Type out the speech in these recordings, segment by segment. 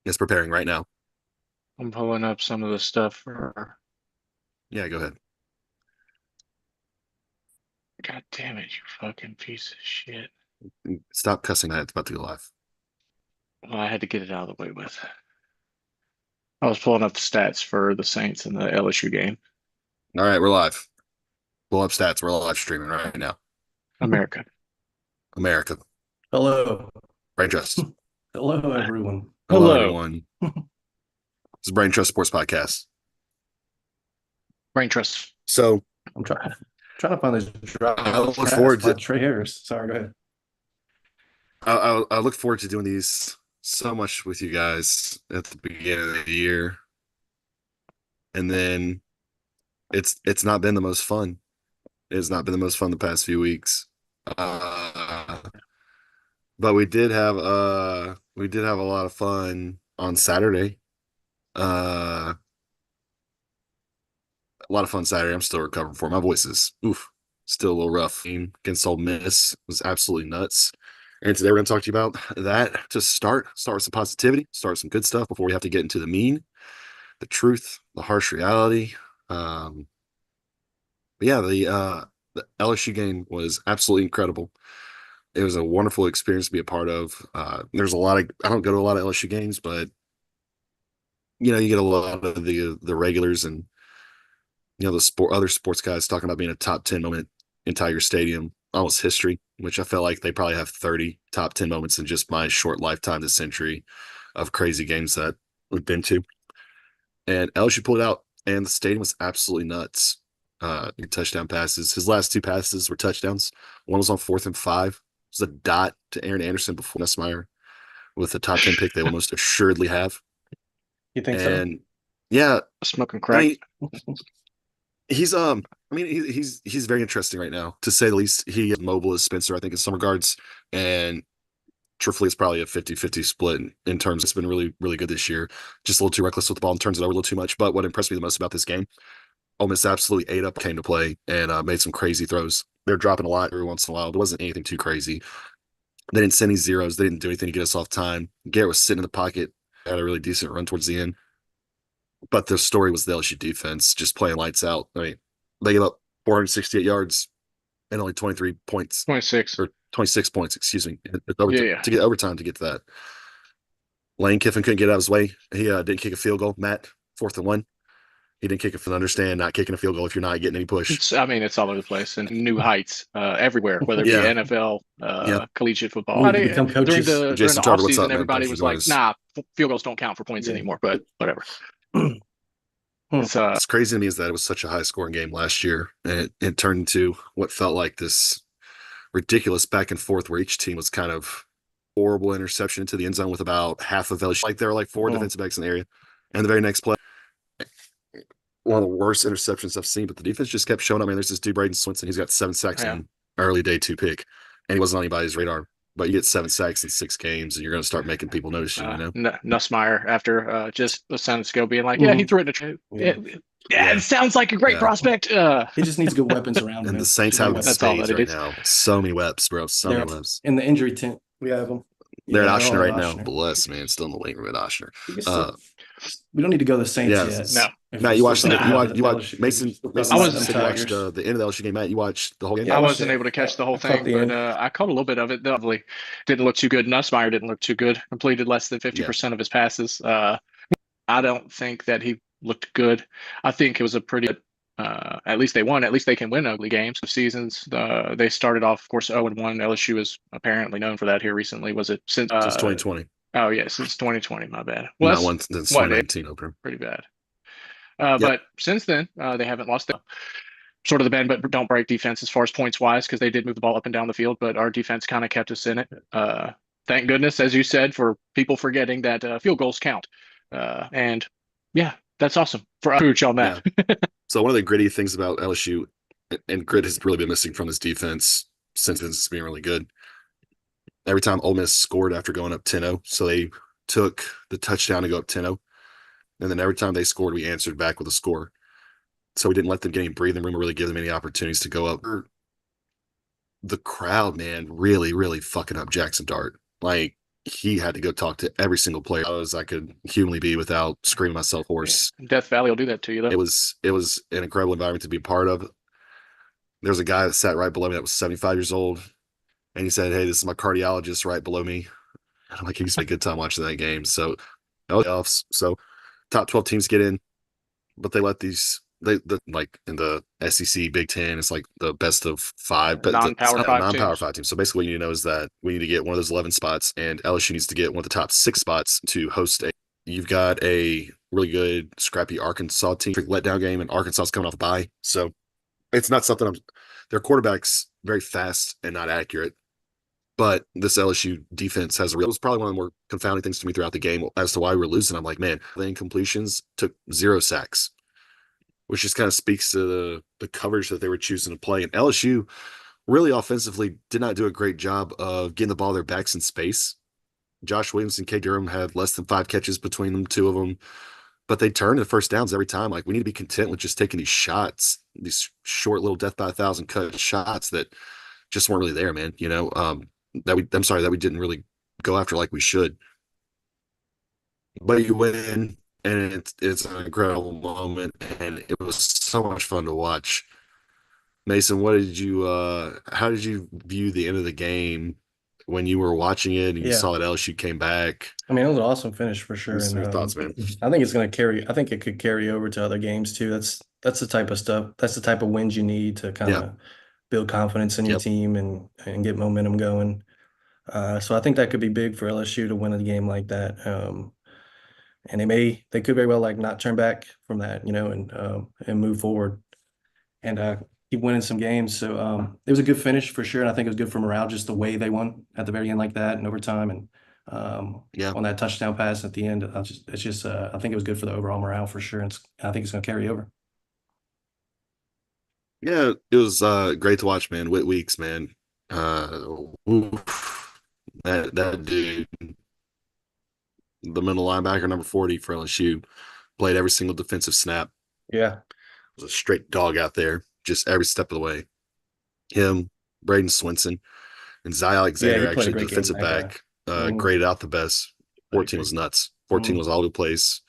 is preparing right now. I'm pulling up some of the stuff for. Yeah, go ahead. God damn it, you fucking piece of shit. Stop cussing that. It's about to go live. Well, I had to get it out of the way with. I was pulling up the stats for the Saints in the LSU game. All right, we're live. Pull up stats. We're live streaming right now. America. America. Hello. Brain Trust. Hello, everyone. Hello, Hello, everyone. This is Brain Trust Sports Podcast. Brain Trust. So I'm trying to find this I draft look cast forward by to Trey Harris. Sorry, go ahead. I look forward to doing these so much with you guys at the beginning of the year, and then it's not been the most fun. It's not been the most fun the past few weeks. Uh, but we did have a lot of fun on Saturday. Uh, a lot of fun Saturday. I'm still recovering for my voice is still a little rough. Game against Ole Miss was absolutely nuts. And today we're going to talk to you about that to start with some positivity, start with some good stuff before we have to get into the mean, the truth, the harsh reality. Um, but yeah, the LSU game was absolutely incredible. It was a wonderful experience to be a part of. There's a lot of I don't go to a lot of LSU games, but you get a lot of the regulars and the other sports guys talking about being a top 10 moment in Tiger Stadium, almost history, which I felt like they probably have 30 top 10 moments in just my short lifetime this century of crazy games that we've been to. And LSU pulled it out, and the stadium was absolutely nuts. Touchdown passes. His last two passes were touchdowns. One was on 4th and 5. It was a dot to Aaron Anderson before Nussmeier with a top 10 pick they will most assuredly have. You think so? And yeah, Smoking I crack. mean, he's he's very interesting right now, to say the least. He is mobile as Spencer, I think, in some regards, and truthfully, it's probably a 50-50 split in terms. It's been really, really good this year. Just a little too reckless with the ball and turns it over a little too much. But what impressed me the most about this game, Ole Miss absolutely ate up, came to play, and made some crazy throws. They're dropping a lot every once in a while. There wasn't anything too crazy. They didn't send any zeros. They didn't do anything to get us off time. Garrett was sitting in the pocket, had a really decent run towards the end. But the story was the LSU defense just playing lights out. I mean, they gave up 468 yards and only 23 points 26. or 26 points, excuse me, Yeah, yeah. to get overtime to get to that. Lane Kiffin couldn't get out of his way. He didn't kick a field goal. Matt, 4th and 1. He didn't kick a understand not kicking a field goal if you're not getting any push. It's all over the place and new heights everywhere, whether it be Yeah. NFL, Yep. collegiate We football. need to become During coaches. the Jason off Tarver, what's up, season, man? everybody Thanks for was joining like, us. "Nah, field goals don't count for points Yeah. anymore." But whatever. Hmm. It's What's crazy to me is that it was such a high scoring game last year, and it turned into what felt like this ridiculous back and forth where each team was kind of horrible interception into the end zone with about half of LSU. Like there were like four defensive backs in the area. And the very next play, one of the worst interceptions I've seen, but the defense just kept showing up. I mean, there's this dude, Braden Swinson. He's got 7 sacks yeah. in early day 2 pick, and he wasn't on anybody's radar. But you get 7 sacks in 6 games, and you're going to start making people notice you, Nussmeier after just a sentence ago being like, "Yeah, he threw it in a Yeah. yeah, it sounds like a great Yeah. prospect." He just needs good weapons around him. And the Saints Should have have in That's all that spades it right is. now. So many weapons, bro. So They're many weapons. in the injury tent. We have them. They're at Yeah, Oshner all right at now. Oshner. Bless, man. Still in the waiting room at Oshner. We can Uh, still, we don't need to go to the Saints yeah. yet. No. If Matt, we're you still watched the talking you about watched the you watched LSU Mason. games. Mason I wasn't- said you watched Tigers. the end of the LSU game. Matt, you watched the whole game. Yeah, I watched wasn't it. able to catch the whole I caught thing, the but end. I caught a little bit of it. Definitely didn't look too good. Nussmeier didn't look too good. Completed less than Yeah. 50% of his passes. I don't think that he looked good. I think it was a pretty at least they won. At least they can win ugly games. Seasons. They started off, of course, 0-1. LSU is apparently known for that here recently. Was it since Since 2020, oh yeah, since 2020, my bad. Well, not that's one since what 2019 opener. pretty bad. Yep. But since then, they haven't lost the sort of the bend but don't break defense as far as points wise, because they did move the ball up and down the field, but our defense kind of kept us in it. Thank goodness, as you said, for people forgetting that field goals count. And yeah, that's awesome for Pooch on that. Yeah. So one of the gritty things about LSU, and grit has really been missing from this defense since it's been really good. Every time Ole Miss scored after going up 10-0, so they took the touchdown to go up 10-0, and then every time they scored, we answered back with a score. So we didn't let them get any breathing room or really give them any opportunities to go up. The crowd, man, really, really fucking up Jackson Dart. Like he had to go talk to every single player as I could humanly be without screaming myself hoarse. Death Valley will do that to you, though. It was an incredible environment to be a part of. There's a guy that sat right below me that was 75 years old, and he said, "Hey, this is my cardiologist right below me." And I'm like, he used to be a good time watching that game. So that was playoffs. So top 12 teams get in, but they let these like in the SEC Big Ten, it's like the best of five, but Non-power five non-power teams. five teams. So basically, what you need to know is that we need to get one of those 11 spots, and LSU needs to get one of the top 6 spots to host a. You've got a really good, scrappy Arkansas team, letdown game, and Arkansas is coming off a bye, so it's not something. Their quarterback's very fast and not accurate. But this LSU defense has it was probably one of the more confounding things to me throughout the game as to why we were losing. I'm like, man, the incompletions took 0 sacks, which just kind of speaks to the coverage that they were choosing to play. And LSU really offensively did not do a great job of getting the ball their backs in space. Josh Williams and K. Durham had less than 5 catches between them, 2 of them, but they turned the first downs every time. Like, we need to be content with just taking these shots, these short little death by 1,000 cut shots that just weren't really there, man. I'm sorry that we didn't really go after like we should. But you win, and it's an incredible moment, and it was so much fun to watch. Mason, how did you view the end of the game when you were watching it and you Yeah. saw that LSU came back? I mean, it was an awesome finish for sure. What's And your thoughts, man? I think it's going to carry. I think it could carry over to other games too. That's the type of stuff. That's the type of wins you need to kind Yeah. of build confidence in your Yep. team and get momentum going. So I think that could be big for LSU to win a game like that. And they could very well like not turn back from that, and move forward and keep winning some games. So it was a good finish for sure, and I think it was good for morale just the way they won at the very end like that and overtime and Yeah. on that touchdown pass at the end. I think it was good for the overall morale for sure, and I think it's going to carry over. Yeah, it was great to watch, man. Whit Weeks, man. Oof. That dude, the middle linebacker, number 40 for LSU, played every single defensive snap. Yeah, Was a straight dog out there, just every step of the way. Him, Braden Swinson, and Zy yeah, Alexander, he played a actually, the great game. defensive That guy. back, Mhm. graded out the best. I 14 agree. was nuts. 14 Mhm. was all over the place.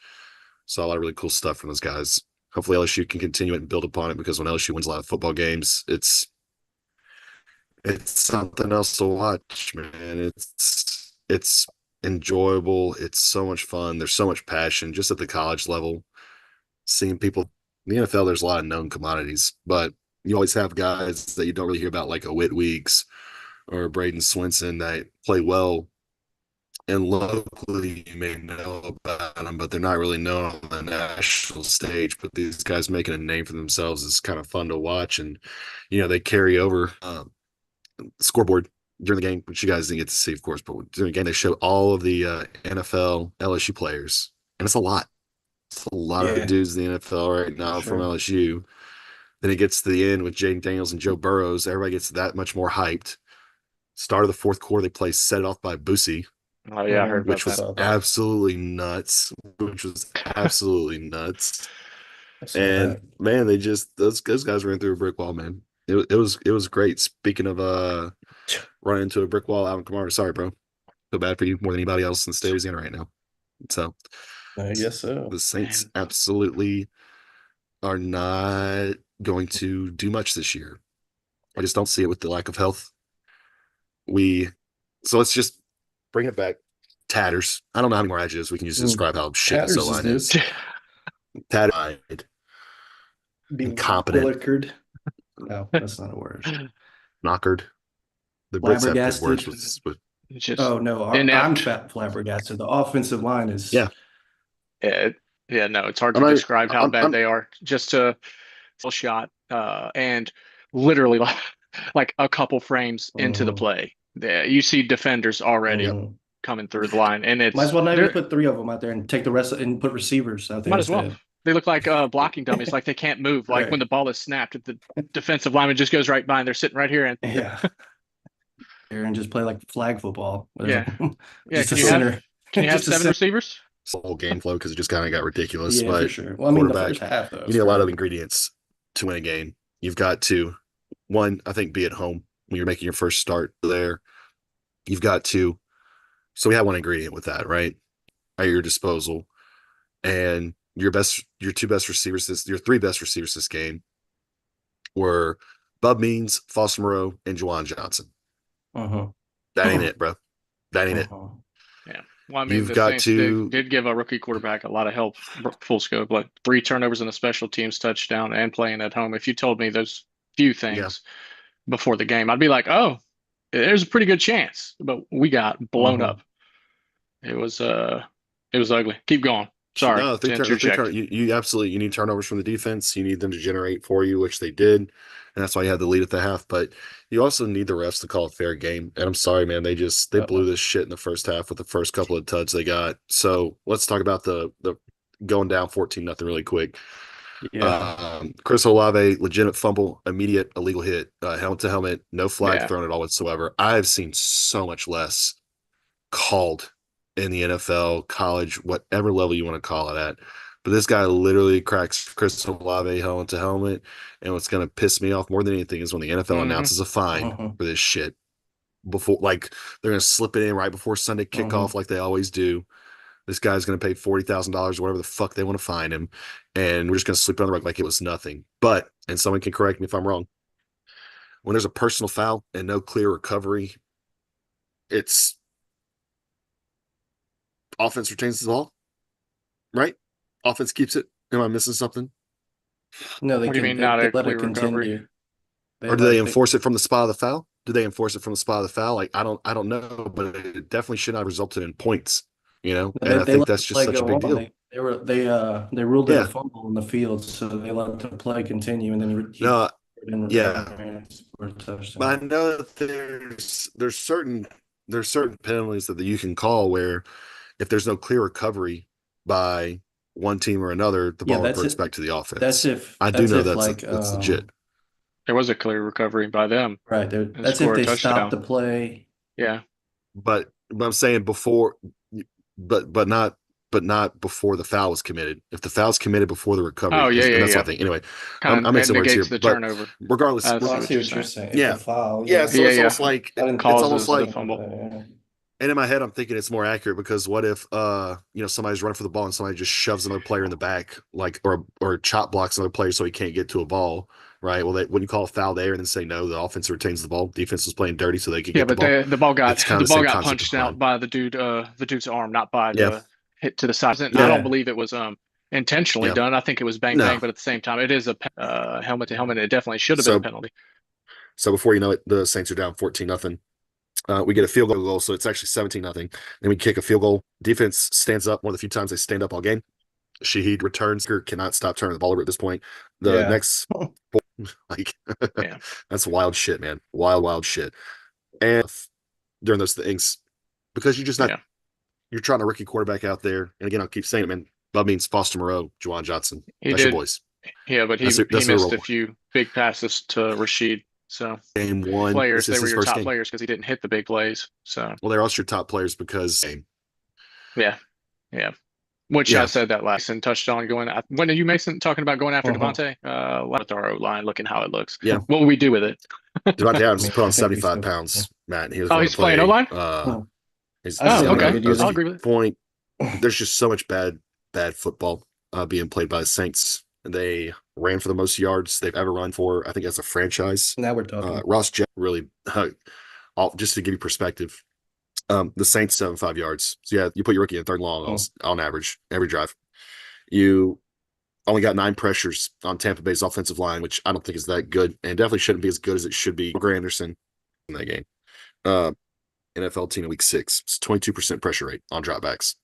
Saw a lot of really cool stuff from those guys. Hopefully LSU can continue it and build upon it, because when LSU wins a lot of football games, it's something else to watch, man. It's enjoyable. It's so much fun. There's so much passion just at the college level. Seeing people in the NFL, there's a lot of known commodities, but you always have guys that you don't really hear about, like a Whit Weeks or a Braden Swinson, that play well. And locally, you may know about them, but they're not really known on the national stage. But these guys making a name for themselves is kind of fun to watch. And, they carry over. Scoreboard during the game, which you guys didn't get to see, of course, but during the game, they show all of the NFL LSU players, and it's a lot. It's a lot of Yeah, dudes in the NFL right for now from sure. LSU. Then it gets to the end with Jaden Daniels and Joe Burrows. Everybody gets that much more hyped. Start of the fourth quarter, they play Set It Off by Boosie, Oh yeah, I heard about which I that. was saw that. absolutely nuts. Which was absolutely nuts. I saw And that. man, they just those guys ran through a brick wall, man. It was great. Speaking of running into a brick wall, Alvin Kamara. Sorry, bro. Feel bad for you more than anybody else in the state of Louisiana right now. So I guess so. the Saints And absolutely are not going to do much this year. I just don't see it with the lack of health. We so let's just bring it back. Tatters. I don't know how many more adjectives we can use to Mm. describe how shit this O Tatters is line good. is. Tattered, Be incompetent, willickered. No, that's not a word. knockered. The Brits have good words Flabbergasted. with just Oh no, I'm inept. flabbergasted. The offensive line is yeah. Yeah, yeah, no, it's hard I'm to not. describe how bad I'm they are. Just a full shot, and literally like a couple frames into the mhm, play, you see defenders yeah. already mhm. coming through the line, and Might as it's well not even they're put three of them out there and take the rest and put receivers out there might as well. instead. They look like blocking dummies, like they can't move. Like when Right. the ball is snapped, the defensive lineman just goes right by, and they're sitting right here. And Yeah. There and just play like flag football. There's yeah, a yeah. just a Can you have center. can you have Just a seven center. receivers? The whole game flow, because it just kind of got ridiculous. Yeah, for But sure. Well, I mean, the first quarterback, half though you is need a lot of great. ingredients to win a game. You've got to, one, I think, be at home when you're making your first start there. You've got to So we had one ingredient with that, right? At your disposal. And your two best receivers, your three best receivers this game were Bub Means, Foster Moreau, and Juwan Johnson. Uh-huh. That ain't it, bro. That ain't it. Uh-huh. Yeah. Well, I mean, You've the got Saints did to, did give a rookie quarterback a lot of help, full scope, like 3 turnovers and a special teams touchdown and playing at home. If you told me those few yeah. things before the game, I'd be like, oh, there's a pretty good chance. But we got blown Uh-huh. up. It was ugly. Keep going. Sorry No, to interject. you absolutely you need turnovers from the defense. You need them to generate for you, which they did, and that's why you had the lead at the half. But you also need the refs to call a fair game. And I'm sorry, man, they blew this shit in the first half with the first couple of tuds they got. So let's talk about the going down 14-0 really quick. Yeah. Chris Olave, legitimate fumble, immediate illegal hit, helmet to helmet, no flag Yeah. thrown at all whatsoever. I've seen so much less called in the NFL, college, whatever level you want to call it at. But this guy literally cracks Chris Olave helmet to helmet. And what's going to piss me off more than anything is when the NFL Hmm. announces a fine Uh-huh. for this shit before, like they're going to slip it in right before Sunday Uh-huh. kickoff, like they always do. This guy's going to pay $40,000 or whatever the fuck they want to fine him. And we're just going to sleep it on the rug like it was nothing. But, and someone can correct me if I'm wrong, when there's a personal foul and no clear recovery, it's offense retains the ball, right? Offense keeps it. Am I missing something? No, What do you mean not they a let it clear recovery? continue. They Or do they like they enforce it from the spot of the foul? Do they enforce it from the spot of the foul? Like I don't know, but it definitely should not have resulted in points, you know? no, And I they think let that's the just play such a go big on. deal. They ruled it a Yeah. fumble in the field, so they let the play continue, and then he No, and yeah. ran for a touchdown. But I know that there's certain penalties that you can call where if there's no clear recovery by one team or another, the Yeah, ball reverts back to the That's offense. if I do that's know if like that's legit. There was a clear recovery by them right there. and That's if score a they stop touchdown. the play. Yeah. But I'm saying before, but not before the foul was committed. If the foul's committed before the recovery Oh, yeah, is, and yeah, that's what I yeah. think. Anyway, Kind I'm of it mixing words here, negates the but turnover. regardless, I Oh, I see what see you're what you're saying. saying. If the yeah, foul, yeah. yeah. So Yeah, it's yeah. almost like I didn't it's Calls almost as the like, fumble. yeah. and in my head, I'm thinking it's more accurate because what if somebody's running for the ball and somebody just shoves another player in the back, like or chop blocks another player so he can't get to a ball, right? Well, when you call a foul there and then say no, the offense retains the ball. Defense was playing dirty so they could Yeah, get the but ball. the ball got It's kind the of the ball same got concept of punched out mine. by the dude's arm, not by Yeah, the hit to the side. I yeah, don't Yeah. believe it was intentionally yeah. done. I think it was bang No. bang, but at the same time, it is a helmet to helmet. It definitely should have been a So penalty. before you know it, the Saints are down 14-0. We get a field goal, so it's actually 17-0. Then we kick a field goal. Defense stands up one of the few times they stand up all game. Shahid returns, cannot stop turning the ball over at this point. The Yeah. next, like, Yeah. that's wild shit, man. Wild shit. And during those things, because you're just not, Yeah. you're trying a rookie quarterback out there. And again, I'll keep saying it, man. That means Foster Moreau, Juwan Johnson. He That's your did. boys. Yeah, but he That's who we're missed a rolling. few big passes to Rashid. So Game one, players, this they is were his your first top game. players because he didn't hit the big plays. So Well, they're also your top players because, yeah, yeah. Which I yeah, said that last and touched on going. When are you Mason talking about going after Uh-huh. Devontae? With our O line, looking how it looks. yeah. What will we do with it? Devontae I Adams mean, put on I think we 75 still. pounds, Matt, and he was Oh, going to he's playing O play. line. Hmm. He's I'd Oh, say I'm going a to okay. good as I'll user. a agree with it. point. There's just so much bad football being played by the Saints. They ran for the most yards they've ever run for, I think, as a franchise. Now we're talking. Ross Jeff really, just to give you perspective, the Saints 75 yards. So yeah, you put your rookie in third and long Hmm. on average every drive. You only got 9 pressures on Tampa Bay's offensive line, which I don't think is that good, and definitely shouldn't be as good as it should be. Gray Anderson in that game. Uh, NFL team in week 6. It's 22% pressure rate on dropbacks.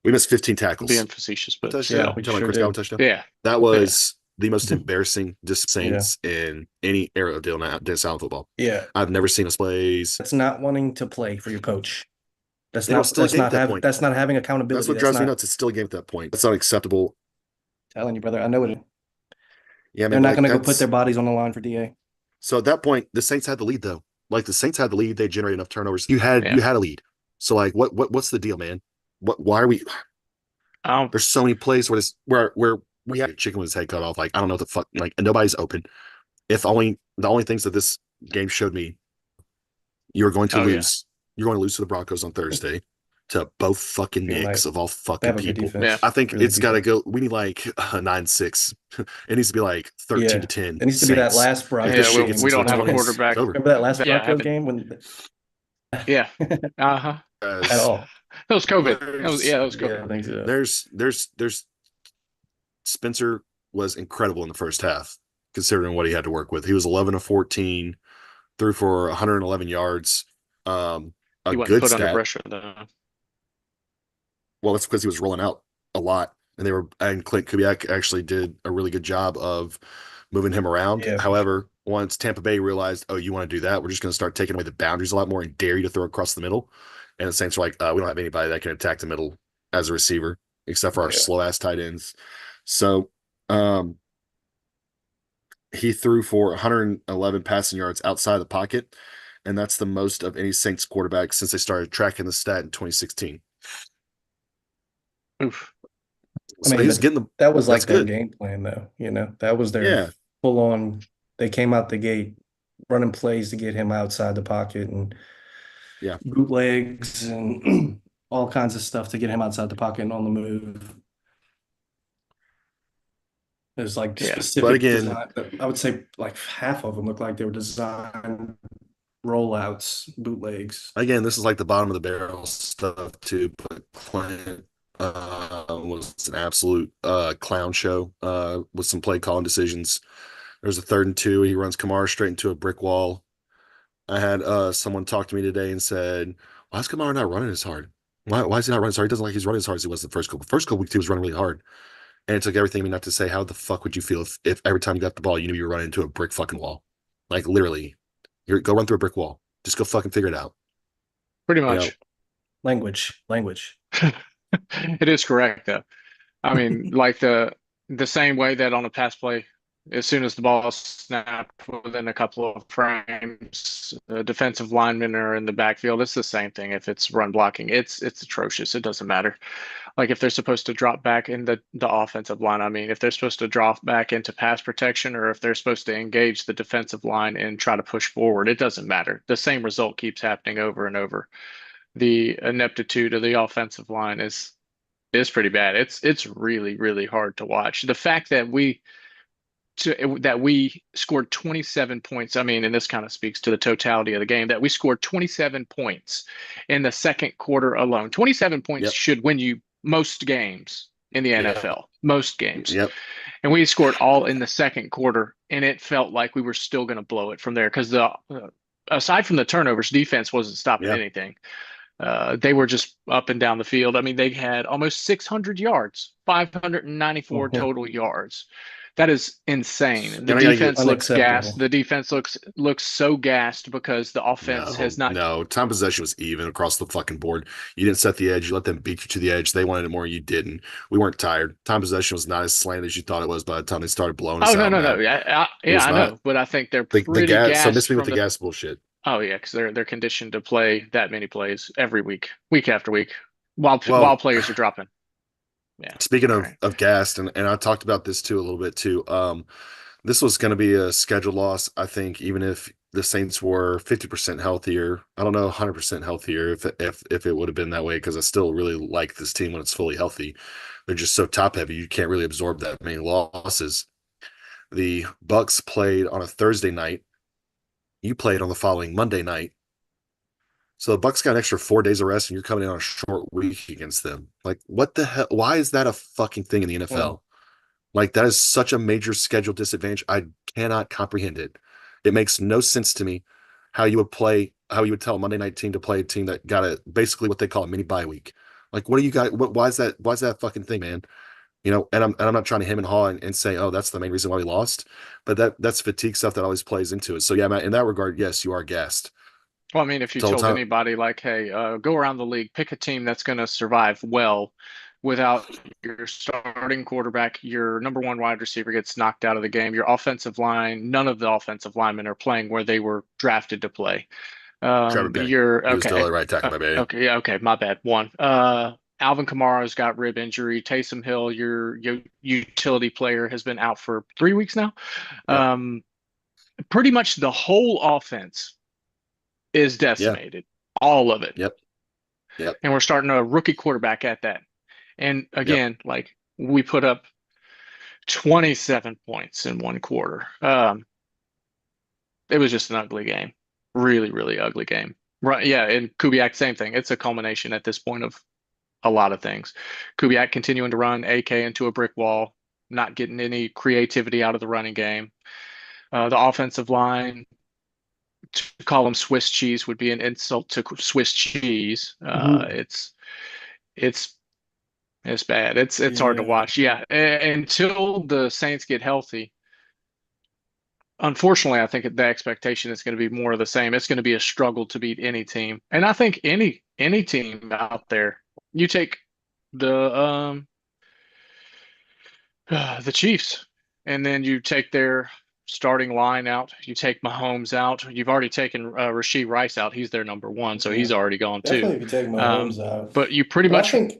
We missed 15 Being tackles. facetious, but Touchdown. Yeah, still, You we talking about sure Chris Godwin did. touchdown? yeah, That yeah, was the most embarrassing just Yeah. Saints in any era of Dennis Allen football. Yeah. I've never seen us plays. That's not wanting to play for your coach. It was still a game at that point. That's not having That's accountability. what That's drives me not nuts. It's still a game at that point. That's unacceptable. telling you, brother. I know it. Yeah, They're man. But not like going to go put that's their bodies on the line for DA. so at that point, the Saints had the lead though. Like the Saints had the lead. They generated enough turnovers. yeah. You had a lead. So like what's the deal, man? Why are we Um, there's so many plays where we had a chicken with his head cut off. Like, I don't know what the fuck, like, and nobody's open. If only the only things that this game showed me, you were going to oh yeah, lose You're going to lose to the Broncos on Thursday to both fucking Green Knicks light. of all They fucking have a good people. Yeah. defense. I think Really good it's got to defense. go. We need like a 9-6. It needs to be like 13 to Yeah. 10 It needs to be that Saints. last If this Yeah, Broncos shit we, gets we game. into don't the have a 20s, it's quarterback. over. Remember that last Yeah, Broncos have it. game when Yeah. Uh-huh. at Guys, all? That was COVID. there's That was COVID. Yeah, I think so. there's Spencer was incredible in the first half, considering what he had to work with. He was 11 of 14, threw for 111 yards. A He wasn't good put under stat. pressure though. Well, that's because he was rolling out a lot, and Clint Kubiak actually did a really good job of moving him around. Yeah, for sure. However, once Tampa Bay realized, oh, you want to do that, we're just going to start taking away the boundaries a lot more and dare you to throw across the middle. And the Saints are like, we don't have anybody that can attack the middle as a receiver except for our Yeah. slow ass tight ends. So, um, he threw for 111 passing yards outside the pocket, and that's the most of any Saints quarterback since they started tracking the stat in 2016. Oof. I So mean, he's but getting the that was that's like their good. game plan though, That was their Yeah. full on they came out the gate running plays to get him outside the pocket and Yeah. bootlegs and all kinds of stuff to get him outside the pocket and on the move. There's like Yeah. But specific again, design. I would say like half of them look like they were designed rollouts, bootlegs. this is like the bottom of the barrel stuff too. But Clint was an absolute clown show with some play calling decisions. There's a 3rd and 2. He runs Kamara straight into a brick wall. I had someone talk to me today and said, "Why is Kamara not running as hard? Why is he not running as hard? He doesn't like he's running as hard as he was the first couple. First couple weeks he was running really hard." And it took everything in me not to say, how the fuck would you feel if every time you got the ball, you knew you were running into a brick fucking wall? Like literally, go run through a brick wall. Just go fucking figure it out. Pretty You know, much. Language. It is correct though. I mean, like the same way that on a pass play, as soon as the ball is snapped within a couple of frames, the defensive linemen are in the backfield. It's the same thing. If it's run blocking, it's atrocious. It doesn't matter. Like if they're supposed to drop back in the offensive line, I mean, if they're supposed to drop back into pass protection or if they're supposed to engage the defensive line and try to push forward, it doesn't matter. The same result keeps happening over and over. The ineptitude of the offensive line is pretty bad. It's really really hard to watch. The fact that we scored 27 points. I mean, and this kind of speaks to the totality of the game that we scored 27 points in the second quarter alone. 27 points yep, should win you most games in the yep, NFL, most games. yep, And we scored all in the second quarter, and it felt like we were still going to blow it from there because aside from the turnovers, defense wasn't stopping yeah. anything. They were just up and down the field. I mean, they had almost 600 yards, 594 Mhm. total yards. That is insane. The And I gotta give defense looks gassed. Unacceptable. The defense looks so gassed because the offense has not. no time possession was even across the fucking board. You didn't set the edge. You let them beat you to the edge. They wanted it more. You didn't. We weren't tired. Time possession was not as slanted as you thought it was by the time they started blowing Oh us no out. no no Man, yeah it yeah was I not know, but I think they're the pretty gas. So gassed miss me with from the the. gas bullshit. Oh yeah, because they're conditioned to play that many plays every week, week after week, while Well, players are dropping. Yeah. speaking All right. of gas, and I talked about this too a little bit too. This was going to be a schedule loss. I think even if the Saints were 50% healthier, I don't know 100% healthier if it would have been that way because I still really like this team when it's fully healthy. They're just so top heavy, you can't really absorb that many losses. The Bucs played on a Thursday night. You played on the following Monday night. So the Bucs got an extra 4 days of rest, and you're coming in on a short week against them. Like, what the hell? Why is that a fucking thing in the Mm. NFL? Like that is such a major schedule disadvantage. I cannot comprehend it. It makes no sense to me how you would tell a Monday night team to play a team that got a basically what they call a mini bye week. Like, what do you guys? Why is that a fucking thing, man? And I'm not trying to hem and haw and say, oh, that's the main reason why we lost, but that's fatigue stuff that always plays into it. So yeah, Matt, in that regard, yes, you are gassed. Well, I mean, if you The whole told time, anybody like, "Hey, go around the league, pick a team that's going to survive well without your starting quarterback, your number one wide receiver gets knocked out of the game, your offensive line, none of the offensive linemen are playing where they were drafted to play. Trevor Penny, You're he was still okay, at right tackle, my baby. okay, yeah, okay, my bad. One, Alvin Kamara's got rib injury. Taysom Hill, your utility player, has been out for 3 weeks now. Yep. Pretty much the whole offense is Yeah. decimated. all of it. Yep. Yep. And we're starting a rookie quarterback at that. And Yep. again, like we put up 27 points in one quarter. It was just an ugly game. Really, really ugly game. Right. Yeah. And Kubiak, same thing. It's a culmination at this point of a lot of things. Kubiak continuing to run AK into a brick wall, not getting any creativity out of the running game. The offensive line, to call them Swiss cheese would be an insult to Swiss cheese. It's it's bad. It's hard to Yeah. watch. Yeah, until the Saints get healthy. Unfortunately, I think the expectation is going to be more of the same. It's going to be a struggle to beat any team, and I think any team out there. You take the the Chiefs, and then you take their starting line out. You take Mahomes out. You've already taken Rashee Rice out. He's their number one, so he's already gone too. Definitely if you take Mahomes out. But you pretty But I much think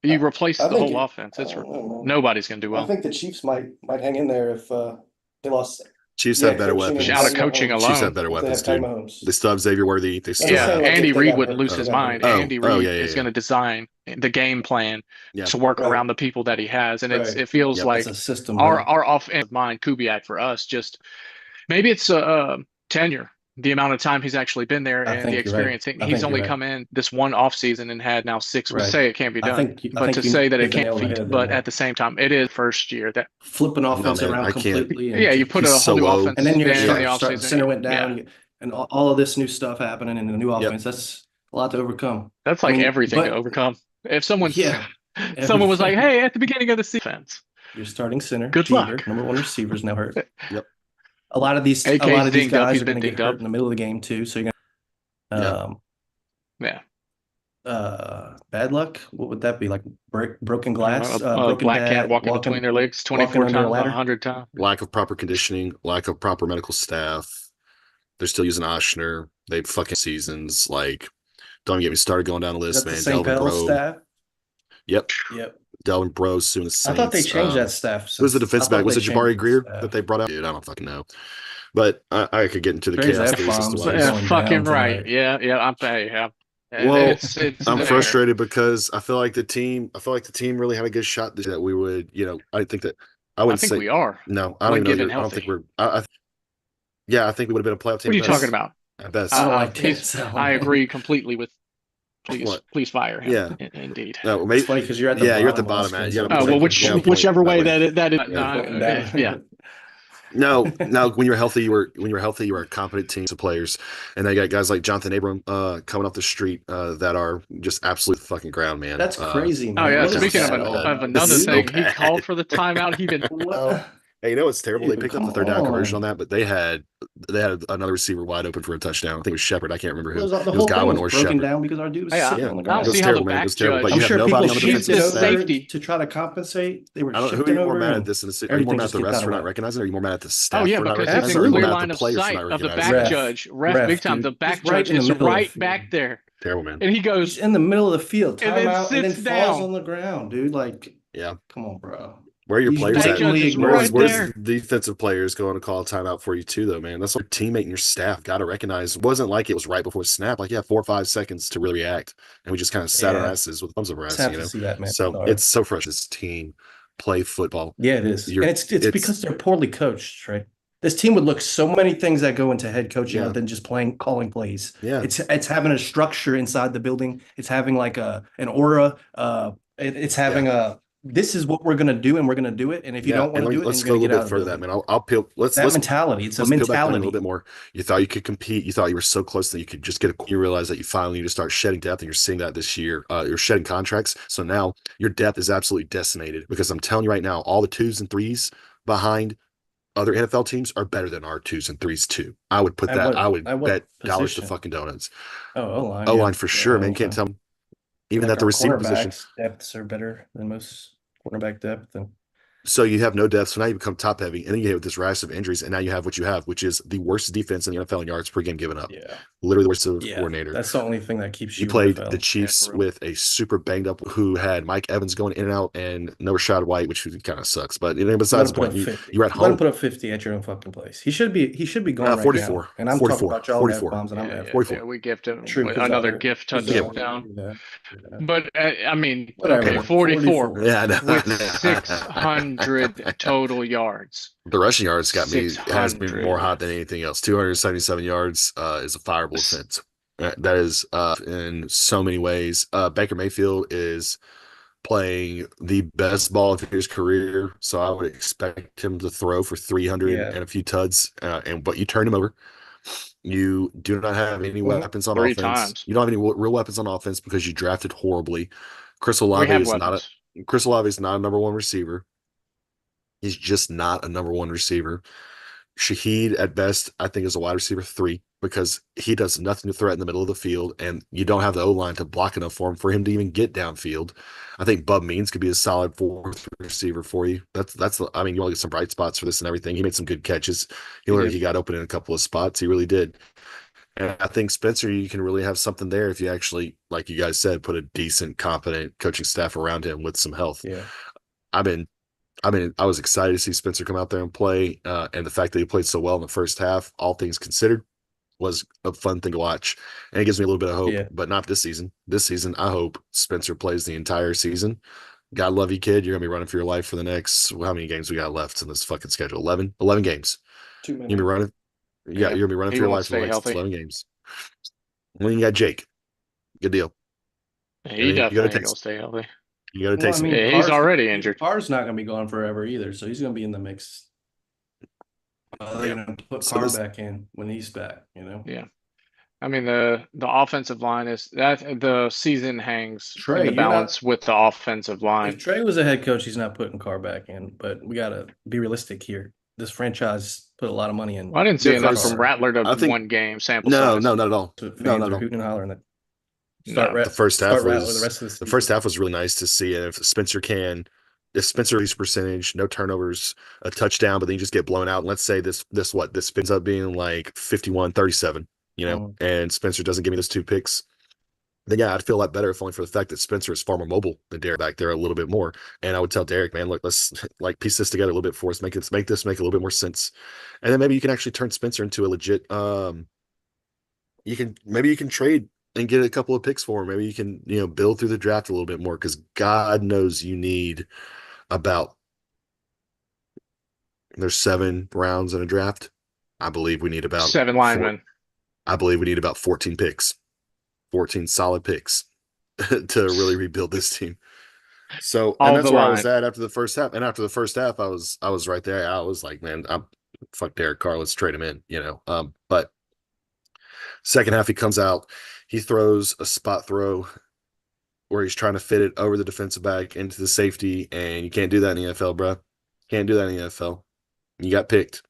you replace I the think whole it, offense. I It's don't know, man. nobody's going to do I well. think the Chiefs might hang in there if they lost. Chiefs Yeah, have better coaching weapons. and Out of Patty coaching Mahomes. Chiefs have alone. better If they weapons, have Patty dude. Mahomes. They still have Xavier Worthy. They I'm still just Yeah, saying, have. like, if Andy they Reid got wouldn't hurt, lose if they his got mind. hurt. Andy Reid Yeah, is going to design the game plan yeah. to work Right. around the people that he has, and Right. it feels Yep. It's like a system, our offensive mind, Kubiak for us, just maybe it's tenure, the amount of time he's actually been there I and the think you're right. experience. I He's think you're only right. come in this one off season and had now 6. We Right. say it can't be I done, think but to say that it hit the can't nail on the feat, head there, but man. at the same time, it is first year that Flipping No, offense man, around I can't. completely, and yeah, you put He's a so whole new low. offense and then you're in gonna the start offseason. center went Yeah, down, and all of this new stuff happening in the new Yep. offense. That's a lot to overcome. that's I like mean, everything to but overcome. If someone's yeah, someone was like, everything. "Hey, at the beginning of the defense, Your starting center, good Jeter, luck." number one receiver, is now hurt. Yep. A lot of these AK's dinged up. guys He's are been going to get dinged hurt up. in the middle of the game too. So you're Yep. gonna Yeah. bad luck. What would that be? Like broken I don't glass, know, a broken black cat bat, walking between their legs walking 24 under a times, ladder. 100 times. Lack of proper conditioning, lack of proper medical staff. They're still using Oshner. They fucking seasons. Like, don't even get me started going down the Is list, that the man. St. Delvin Bell Bro. staff? Yep. Yep. Delvin Bro's suing the I thought they Saints. changed that staff. Who's the Since defense I thought back? Was they it changed Jabari that Greer staff. that they brought out? Dude, I don't fucking know. But I could get into the Crazy chaos theories as to F-bombs why are he's. going Fucking down right. tonight. Yeah. I'm yeah. Well, It's I'm there. frustrated because I feel like the team really had a good shot this year that we would, I think that I I wouldn't think say we are no. I don't when even know. given I don't think healthy. we're. Yeah, I think we would have been a playoff team What are at you talking best. about? At best. I don't like that He's. sound, I man. agree completely with. What? Please fire him. Yeah. Indeed. No, It's maybe. funny because you're at the Yeah, you're at the bottom. bottom. Us You guys got a are Well, point. You have a point whichever that way way. that is. yeah, floating down. Yeah. No. When you're healthy, you were a competent team of players, and they got guys like Jonathan Abram coming off the street that are just absolute fucking ground, man. That's crazy, Oh man. yeah. What is Speaking that of all of about, It's another dude? so thing, he bad. called for the timeout. He didn't. What? Hey, you know what's terrible? They Dude, picked up come the third down conversion on. on that, but they had another receiver wide open for a touchdown. I think it was Shepard. I can't remember who. The It was whole thing Godwin was or broken Shepard. down because our dude was Yeah, sitting Yeah, on the I don't it was ground. see how the terrible, man. It back was terrible. But judge. I'm you have sure people nobody on the defensive shifted the over staff. safety. to try to compensate. They were I don't know. Who are shifting you more over, mad at and this? Are you more everything mad at just the kicked refs out of for not whack. recognizing it? Or are you more mad at the Oh staff yeah, for not because Ref, it's recognizing in it? Or are you more clear mad at line the of players for sight not of the recognizing back it? judge. Big time. dude. The He's back right judge in the is middle of the right field. back there, Terrible, man. and he He's goes in the middle of the field, and then timeout, and then sits falls down. on the ground, dude. Like, Yeah. come on, bro. Where are your He's players Back at? judge blatantly is ignoring right Where's there. the defensive players going to call a timeout for you too, though, man? That's what your teammate and your staff got to recognize. It wasn't like it was right before snap. Like, yeah, 4 or 5 seconds to really react, and we just kind of sat our Yeah, asses with thumbs up our it's ass, sad to see that, man. So Sorry. it's so frustrating. This team play football. Yeah, it is, You're, and it's because they're poorly coached, right? This team would look so many things that go into head coaching Yeah. other than just calling plays. Yeah. It's having a structure inside the building. It's having like an aura. It's having this is what we're gonna do, and we're gonna do it. And if you don't want to do it, then let's you're go a gonna get little out bit of the further than that, building. man. I'll peel. Let's Mentality. It's a let's peel back the onion a mentality. little bit more. You thought you could compete. You thought you were so close that you could just get a. You realize that you finally need to start shedding depth, and you're seeing that this year. You're shedding contracts, so now your depth is absolutely decimated. Because I'm telling you right now, all the 2s and 3s behind other NFL teams are better than our 2s and 3s too. I would put that. I would bet dollars to position? fucking donuts. O-line. O line Yeah. for sure, man. You can't tell me. Even at the receiver position. Depths are better than most cornerback depth. And So you have no depth, so now you become top heavy, and then you hit with this rash of injuries, and now you have what you have, which is the worst defense in the NFL in yards per game given up. Yeah. Literally the worst of Yeah. coordinator. That's the only thing that keeps You you in the played the NFL. Yeah, Chiefs for real. with a super banged up who had Mike Evans going in and out and no Rashad White, which kind of sucks. But Let besides him the put point, up 50. you were at Let him home. put up 50 at your own fucking place. He should be gone right now. 44, And I'm talking 44, about y'all F 44, bombs and I'm Yeah, F. yeah, yeah. 44. We gifted him True another Kazar. gift Yeah. touchdown. Yeah. Yeah. But I mean, Whatever. okay, Anyway. 44 44. Yeah, I with know. 600 total yards. The rushing yards has me more 600. hot than anything else. 277 yards is a fireable offense. That is in so many ways. Baker Mayfield is playing the best ball of his career, so I would expect him to throw for 300 Yeah. and a few tuds. But you turn him over. You do not have any Mhm. weapons on Three offense. times. You don't have any real weapons on offense because you drafted horribly. Chris We Olave have is not weapons. Chris Olave is not a number one receiver. He's just not a number one receiver. Shaheed at best, I think, is a wide receiver 3 because he does nothing to threaten the middle of the field, and you don't have the O line to block enough for him to even get downfield. I think Bub Means could be a solid fourth receiver for you. I mean, you want to get some bright spots for this and everything. He made some good catches. He He looked like did. he got open in a couple of spots. He really did. And I think Spencer, you can really have something there if you actually, like you guys said, put a decent, competent coaching staff around him with some health. Yeah. I've been I was excited to see Spencer come out there and play, and the fact that he played so well in the first half, all things considered, was a fun thing to watch, and it gives me a little bit of hope. Yeah. But not this season. This season, I hope Spencer plays the entire season. God love you, kid. You're gonna be running for your life for the next how many games we got left in this fucking schedule? 11 games. Too You're gonna be many. running. Yeah, Yeah. you're gonna be running He for your won't life for the stay next healthy. 11 games. And then you got Jake. Good deal. And He then you go to definitely ain't gonna Taysom. stay healthy. You go to Well, I Taysom. mean, Yeah, he's already injured. Carr's not gonna be gone forever either, so he's gonna be in the mix. They're Yeah. gonna put So Carr this back in when he's back, you know. Yeah. I mean the offensive line is that the season hangs in Trey, the you're not balance with the offensive if line. Trey was a head coach, he's not putting Carr back in, but we gotta be realistic here. This franchise put a lot of money in Well, I didn't see the enough from first. Carr Rattler to I think one game sample no, size. no, not at all. to No, fans not at are all. hooting and hollering that No. The first half start Rattler the was rest of the the first season. half was really nice to see. And if Spencer release percentage, no turnovers, a touchdown, but then you just get blown out. And let's say this ends up being like 51-37, Mhm. and Spencer doesn't give me those 2 picks. Then yeah, I'd feel a lot better if only for the fact that Spencer is far more mobile than Derek back there a little bit more. And I would tell Derek, man, look, let's like piece this together a little bit for us, make this make a little bit more sense. And then maybe you can actually turn Spencer into a legit you can trade and get a couple of picks for him. Maybe you can, build through the draft a little bit more because God knows you need about there's 7 rounds in a draft. I believe we need about 7 four. linemen. I believe we need about 14 picks, 14 solid picks to really rebuild this team. So, and All the that's where I was line. at after the first half. And after the first half, I was right there. I was like, man, fuck Derek Carr. Let's trade him in. But second half, he comes out, he throws a spot throw where he's trying to fit it over the defensive back into the safety, and you can't do that in the NFL, bro. Can't do that in the NFL. You got picked.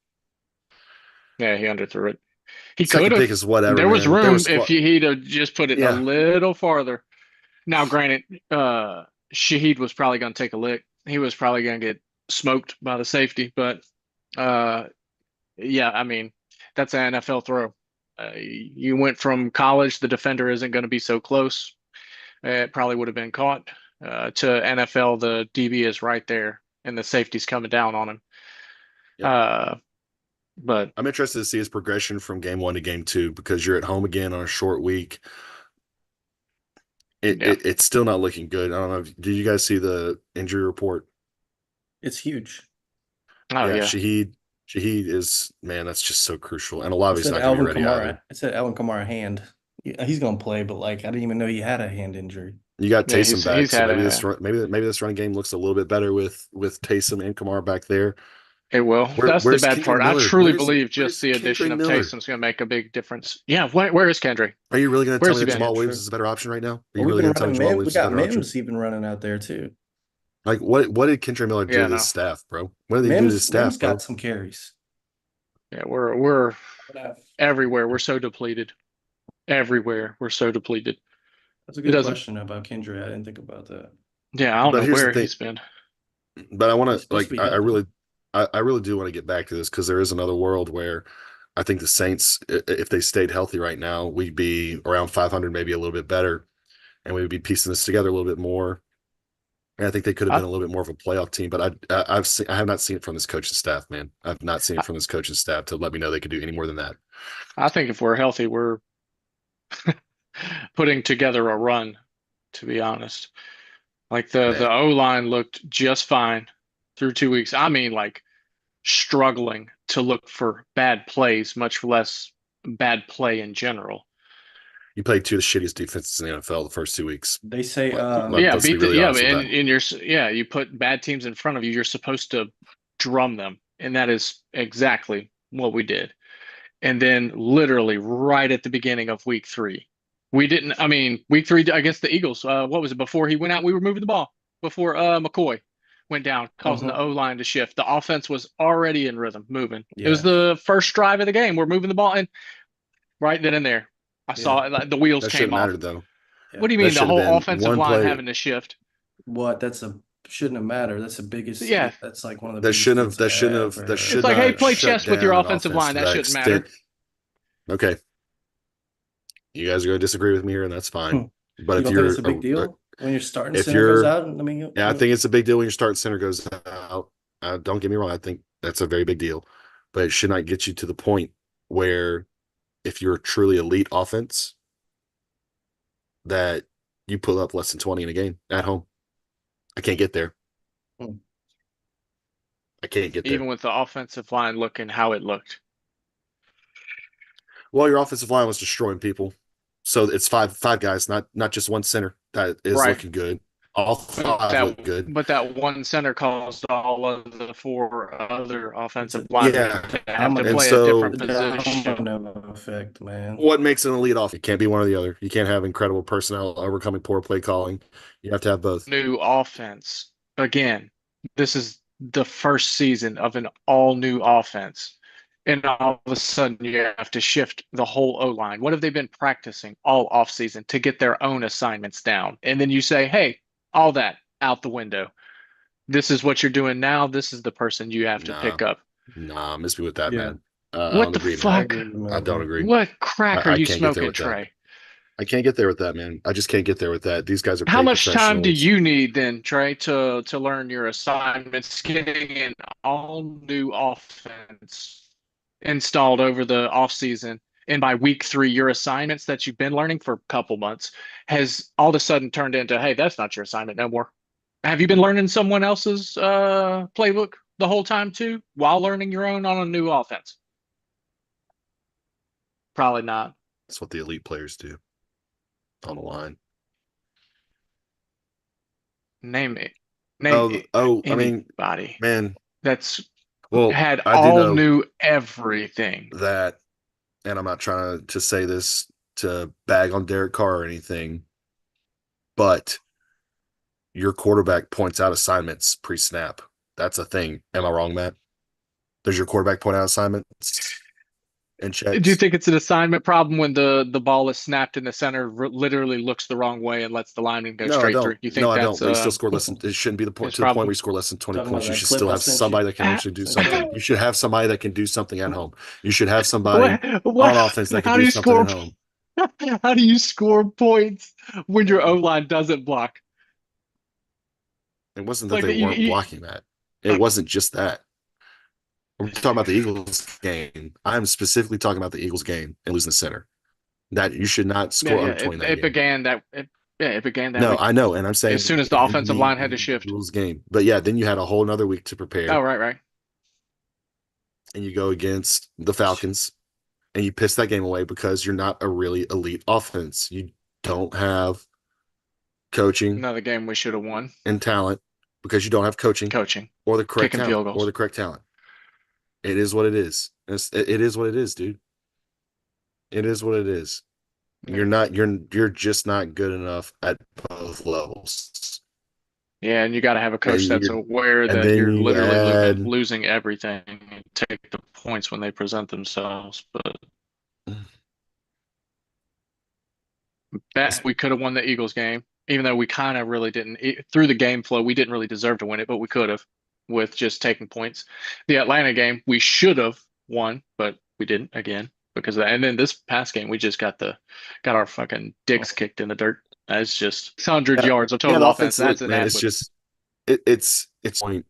Yeah, he underthrew it. He could Second pick have. is whatever, There was man. There room was if he'd have just put it a yeah. little farther. Now, granted, Shaheed was probably going to take a lick. He was probably going to get smoked by the safety, but uh, yeah, I mean, that's an NFL throw. You went from college, the defender isn't going to be so close. It probably would have been caught. To NFL, the DB is right there, and the safety's coming down on him. Yep. But I'm interested to see his progression from game 1 to game 2 because you're at home again on a short week. yeah, It's still not looking good. I don't know. Did you guys see the injury report? It's huge. oh Yeah, yeah, Shaheed is, man, that's just so crucial. And It Olave's said not going to be Alvin ready Kamara. either. It said Alvin Kamara hand. Yeah, he's gonna play, but like I didn't even know he had a hand injury. You got yeah. Taysom He's back, so had a. maybe this running game looks a little bit better with Taysom and Kamara back there. It will. That's the Where's bad Kendra part. I Miller? truly believe just Where's the Kendra addition of Miller? Taysom's going to make a big difference. Yeah, where is Kendrick? Are you really going to tell Where's me he that been? Jamal Yeah, Williams true. is a better option right now? Are Well, you we've really been going to tell me running Jamal Mim. We Williams is a got better option? Mims even running out there too. Like what did Kendra Miller do Yeah, to his no. staff, bro? What did they do to his Mims staff, got bro? some carries. Yeah, we're everywhere. We're so depleted. Everywhere. We're so depleted. That's a It good doesn't. question about Kendra. I didn't think about that. Yeah, I don't But know here's the where thing. he's been. But I want He's to supposed to like be healthy. I really do want to get back to this because there is another world where I think the Saints, if they stayed healthy right now, we'd be around 500, maybe a little bit better, and we'd be piecing this together a little bit more. And I think they could have I been a little bit more of a playoff team, but I have not seen it from this coaching staff, man. I've not seen it I, from this coaching staff to let me know they could do any more than that. I think if we're healthy, we're putting together a run, to be honest. Like the Man, O line looked just fine through 2 weeks. I mean, like struggling to look for bad plays, much less bad play in general. you played two of the shittiest defenses in the NFL the first 2 weeks. They say Yeah, Let's be beat the really yeah, honest with and that. in your yeah, you put bad teams in front of you. You're supposed to drum them, and that is exactly what we did. And then literally right at the beginning of week three, we didn't. I mean, week three against the Eagles. What was it? Before he went out, we were moving the ball. Before McCoy went down, causing the mhm. O line to shift. The offense was already in rhythm, moving. It was Yeah. the first drive of the game. We're moving the ball, and right then and there, I Yeah. saw it, like, the wheels That came shouldn't off. matter though. What Yeah. do you That mean the should have whole been offensive one line play. having to shift? What? That's a shouldn't have mattered. That's the biggest. Yeah, That's like one of the biggest things That it's should ever. like, hey, not play shut chess with your down an offensive offense line. to That that shouldn't extent. matter. Okay, you guys are going to disagree with me here, and that's fine. Hmm. But You don't think it's a big deal when your starting if center goes you're, out? I mean, yeah, I think it's a big deal when your starting center goes out. Don't get me wrong, I think that's a very big deal, but it should not get you to the point where if you're a truly elite offense, that you pull up less than 20 in a game at home. I can't get there. hmm. I can't get there. Even with the offensive line looking how it looked. Well, your offensive line was destroying people. So it's five guys, not just one center that is Right. looking good. All But five that look good. but that one center caused all of the four other It's offensive a linemen Yeah. to have to domino, And play a so different position. domino effect, man. what makes an elite offense? It can't be one or the other. You can't have incredible personnel overcoming poor play calling. You have to have both. New offense. Again, this is the first season of an all new offense. And all of a sudden you have to shift the whole O line. What have they been practicing all offseason to get their own assignments down? And then you say, hey, all that out the window. This is what you're doing now. This is the person you have to Nah, pick up. nah, miss me with that, Yeah, man. I What don't the agree, I man. fuck? agree with I don't Melvin. agree. What crack are I you can't get there smoking, with that. Trey? I can't get there with that, man. I just can't get there with that. These guys are How paid much time do professionals. you need then, Trey, to learn your assignments, getting an all new offense installed over the off season? And by week three, your assignments that you've been learning for a couple months has all of a sudden turned into, hey, that's not your assignment no more. Have you been learning someone else's playbook the whole time too, while learning your own on a new offense? Probably not. That's what the elite players do on the line. Name it. Name it. I mean, Anybody man. that's Well, had I do all know new everything. that, and I'm not trying to say this to bag on Derek Carr or anything, but your quarterback points out assignments pre-snap. That's a thing. Am I wrong, Matt? Does your quarterback point out assignments and Do you checks? think it's an assignment problem when the ball is snapped and the center literally looks the wrong way and lets the lineman go No, I straight through? don't. You No, think I that's don't. But you still score less than it shouldn't be the point his to the point problem? where you score less than 20 Talking about points. You that should clip still I have sent you. somebody that can Ah, actually do Sent something. you. You should have somebody that can do something at home. You should have somebody what on offense that can how do do you something score at home. how do you score points when your O Yeah. line doesn't block? It wasn't that Like they that weren't blocking that. It wasn't just that. We're talking about the Eagles game. I'm specifically talking about the Eagles game and losing the center. That you should not yeah, score yeah, under 20 in that it game. began that yeah, it began that No, week. I know, and I'm As saying soon as the in offensive the line had to shift. Eagles game. But yeah, then you had a whole another week to Oh, prepare, right, right. and you go against the Falcons, and you piss that game away because you're not a really elite offense. You don't have coaching Another game we should have won. and talent because you don't have coaching Coaching, or the correct kicking talent field or goals. the correct talent. It is what it is. It is what it is, dude. It is what it is. Yeah. You're just not good enough at both levels. Yeah, and you got to have a And coach that's aware and that then you're you literally add losing everything and take the points when they present themselves. But bet we could have won the Eagles game. even though we kind of really didn't. Through the game flow, we didn't really deserve to win it, but we could have with just taking points. The Atlanta game, we should have won, but we didn't again because of that. And then this past game, we just got our fucking dicks kicked in the dirt. That's just 100 yards of Yeah, total the offense. offense, That's an man, ad it's lib. just it's point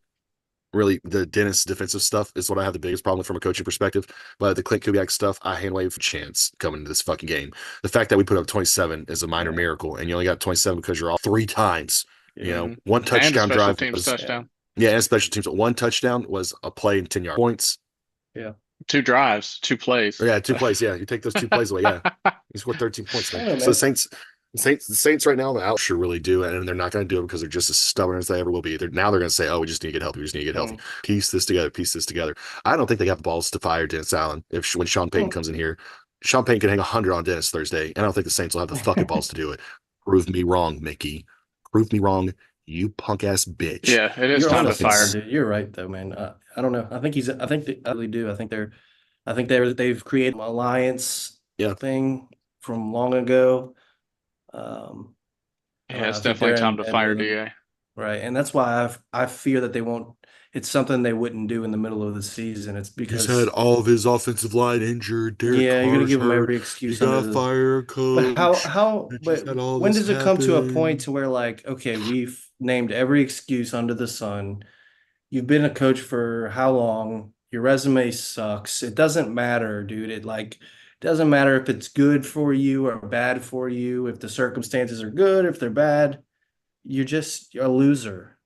really the Dennis defensive stuff is what I have the biggest problem with from a coaching perspective. But the Clint Kubiak stuff, I hand wave for chance coming into this fucking game. The fact that we put up 27 is a minor miracle, and you only got 27 because you're off 3 times. You know, one And a touchdown special drive teams was touchdown. yeah, and special teams. One touchdown was a play in 10-yard points. Yeah. 2 drives, 2 plays. Yeah, 2 plays. Yeah, you take those 2 plays away. Yeah, you scored 13 points, man. I know, So man. the Saints right now, the out sure really do, and they're not going to do it because they're just as stubborn as they ever will be. Now they're going to say, "Oh, we just need to get healthy. We just need to get healthy. Piece this together. Piece this together." I don't think they have the balls to fire Dennis Allen when Sean Payton comes in here. Sean Payton can hang 100 on Dennis Thursday, and I don't think the Saints will have the fucking balls to do it. Prove me wrong, Mickey. Prove me wrong, you punk ass bitch. Yeah, it is You're time to honest, fire. dude. You're right, though, man. I don't know. I think they really do. They've created an alliance thing from long ago. Yeah, it's I think definitely they're time in to bed fire with him. DA. Right. And that's why I fear that they won't. It's something they wouldn't do in the middle of the season. It's He's because had all of his offensive line injured. Derek you're gonna Carr's give them hurt. every You excuse under gotta the. fire a But coach. but Just had all when this does it come to a point happen. to where like, okay, we've named every excuse under the sun. You've been a coach for how long? Your resume sucks. It doesn't matter, dude. It doesn't matter if it's good for you or bad for you, if the circumstances are good, if they're bad. You're just a loser.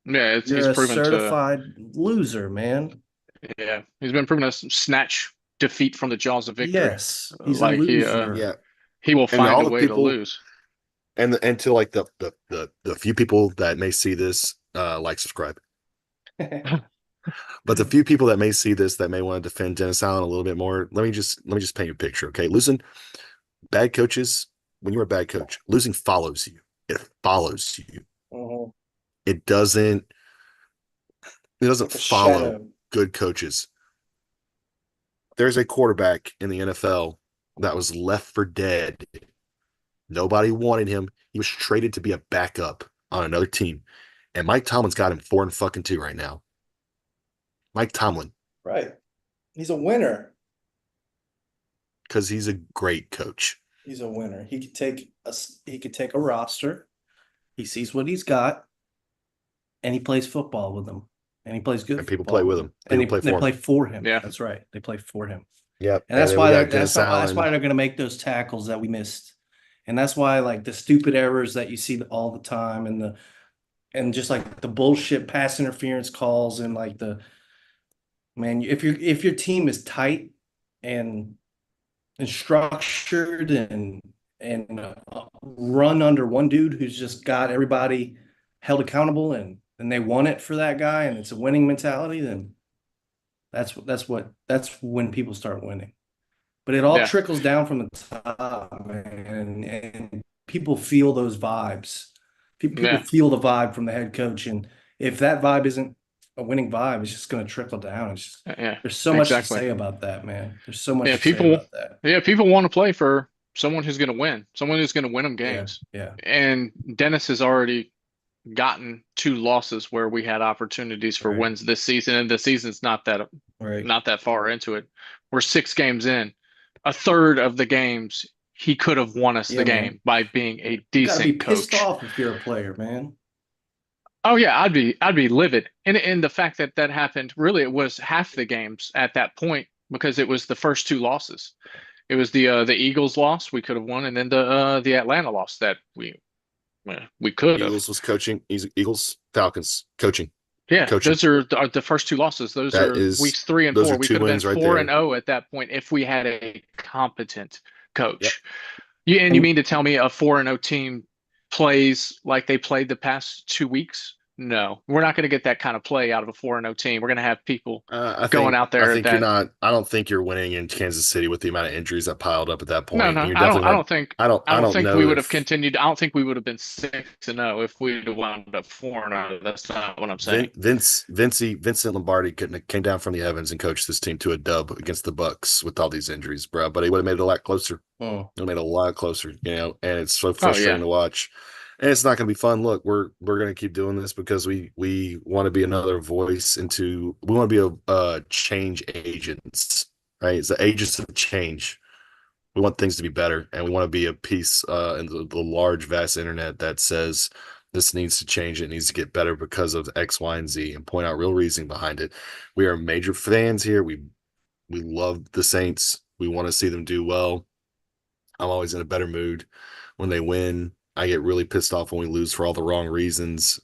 Yeah, he's You're a proven to. certified loser, man. Yeah, he's been proven to snatch defeat from the jaws of victory. Yes, he's a Like loser. Yeah, he will and find all a the way to people lose. and to like the few people that may see this, like subscribe. But the few people that may see this that may want to defend Dennis Allen a little bit more, let me just paint you a picture, okay? Listen, bad coaches, when you're a bad coach, losing follows you. It follows you. Mhm. It doesn't Like a follow shadow. good coaches. There's a quarterback in the NFL that was left for dead. Nobody wanted him. He was traded to be a backup on another team. And Mike Tomlin's got him 4-2 right now. Mike Tomlin, Right. He's a winner. because he's a great coach. He's a winner. He could take a roster. He sees what he's got, and he plays football with them. And he plays good And people football play with him. And People play they for play him. for him. Yeah. That's right. They play for him. Yep. And that's then why we they're got Dennis that's why Allen. they're going to make those tackles that we missed. And that's why like the stupid errors that you see all the time and just like the bullshit pass interference calls and like if your team is tight and structured and run under one dude who's just got everybody held accountable and they want it for that guy and it's a winning mentality, then that's when people start winning. But it all trickles down from the top, man, and people feel those vibes. People feel the vibe from the head coach, and if that vibe isn't a winning vibe, it's just going to trickle down. It's just there's so much to say about that, man. There's so much to say about that. Yeah, people want to play for someone who's going to win, someone who's going to win them games. Yeah. And Dennis has already gotten 2 losses where we had opportunities for wins this season, and the season's not that far into it. We're 6 games in. A third of the games he could have won us the game by being a decent coach. Pissed off if you're a player, man. Oh yeah, I'd be livid. And the fact that happened, really it was half the games at that point because it was the first 2 losses. It was the Eagles loss we could have won, and then the Atlanta loss that we could have. Eagles was coaching. Eagles, Falcons coaching. Yeah, those are the first 2 losses. Those are weeks 3 and 4. We could have been 4-0 at that point if we had a competent coach. Yep. You mean to tell me a 4-0 team plays like they played the past 2 weeks? No, we're not going to get that kind of play out of a 4-0 team. We're going to have people going out there. I don't think you're winning in Kansas City with the amount of injuries that piled up at that point. No, I don't think we would have continued. I don't think we would have been 6-0 if we'd have wound up 4-0. That's not what I'm saying. Vincent Lombardi came down from the heavens and coached this team to a dub against the Bucs with all these injuries, bro. But he would have made it a lot closer. It would have made it a lot closer, and it's so frustrating to watch. And it's not going to be fun. Look, we're going to keep doing this because we want to be another voice into. We want to be a change agents, right? It's the agents of change. We want things to be better, and we want to be a piece in the large, vast internet that says this needs to change. It needs to get better because of X, Y, and Z, and point out real reasoning behind it. We are major fans here. We love the Saints. We want to see them do well. I'm always in a better mood when they win. I get really pissed off when we lose for all the wrong reasons.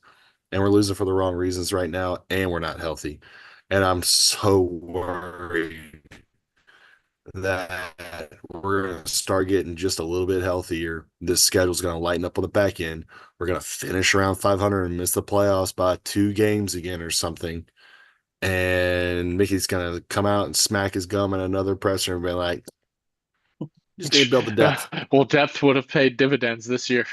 And we're losing for the wrong reasons right now, and we're not healthy. And I'm so worried that we're going to start getting just a little bit healthier. This schedule's going to lighten up on the back end. We're going to finish around 500 and miss the playoffs by 2 games again or something. And Mickey's going to come out and smack his gum in another presser and be like, just need to build the depth. Well, depth would have paid dividends this year.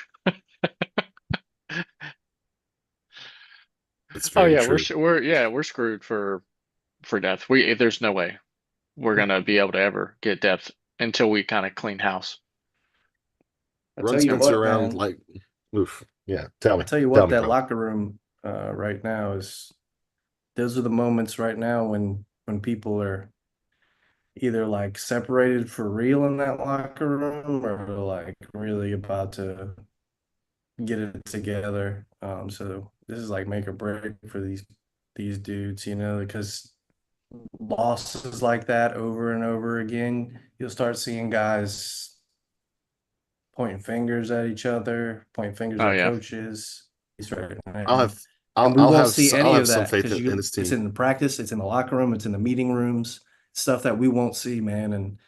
It's Oh very yeah, true. we're screwed for depth. There's no way we're gonna be able to ever get depth until we kind of clean house. I Run tell you Spencer what, around man. like, oof. Yeah, tell me. I tell you Tell what, me, that bro. locker room right now is. Those are the moments right now when people are either like separated for real in that locker room or like really about to get it together. So this is like make or break for these dudes, because losses like that over and over again, you'll start seeing guys pointing fingers at each other, pointing fingers Oh at yeah, coaches. He's right I'll now. have And we I'll won't have see I'll any have of some that faith because in this it's team. in the practice, it's in the locker room, it's in the meeting rooms, stuff that we won't see, man. And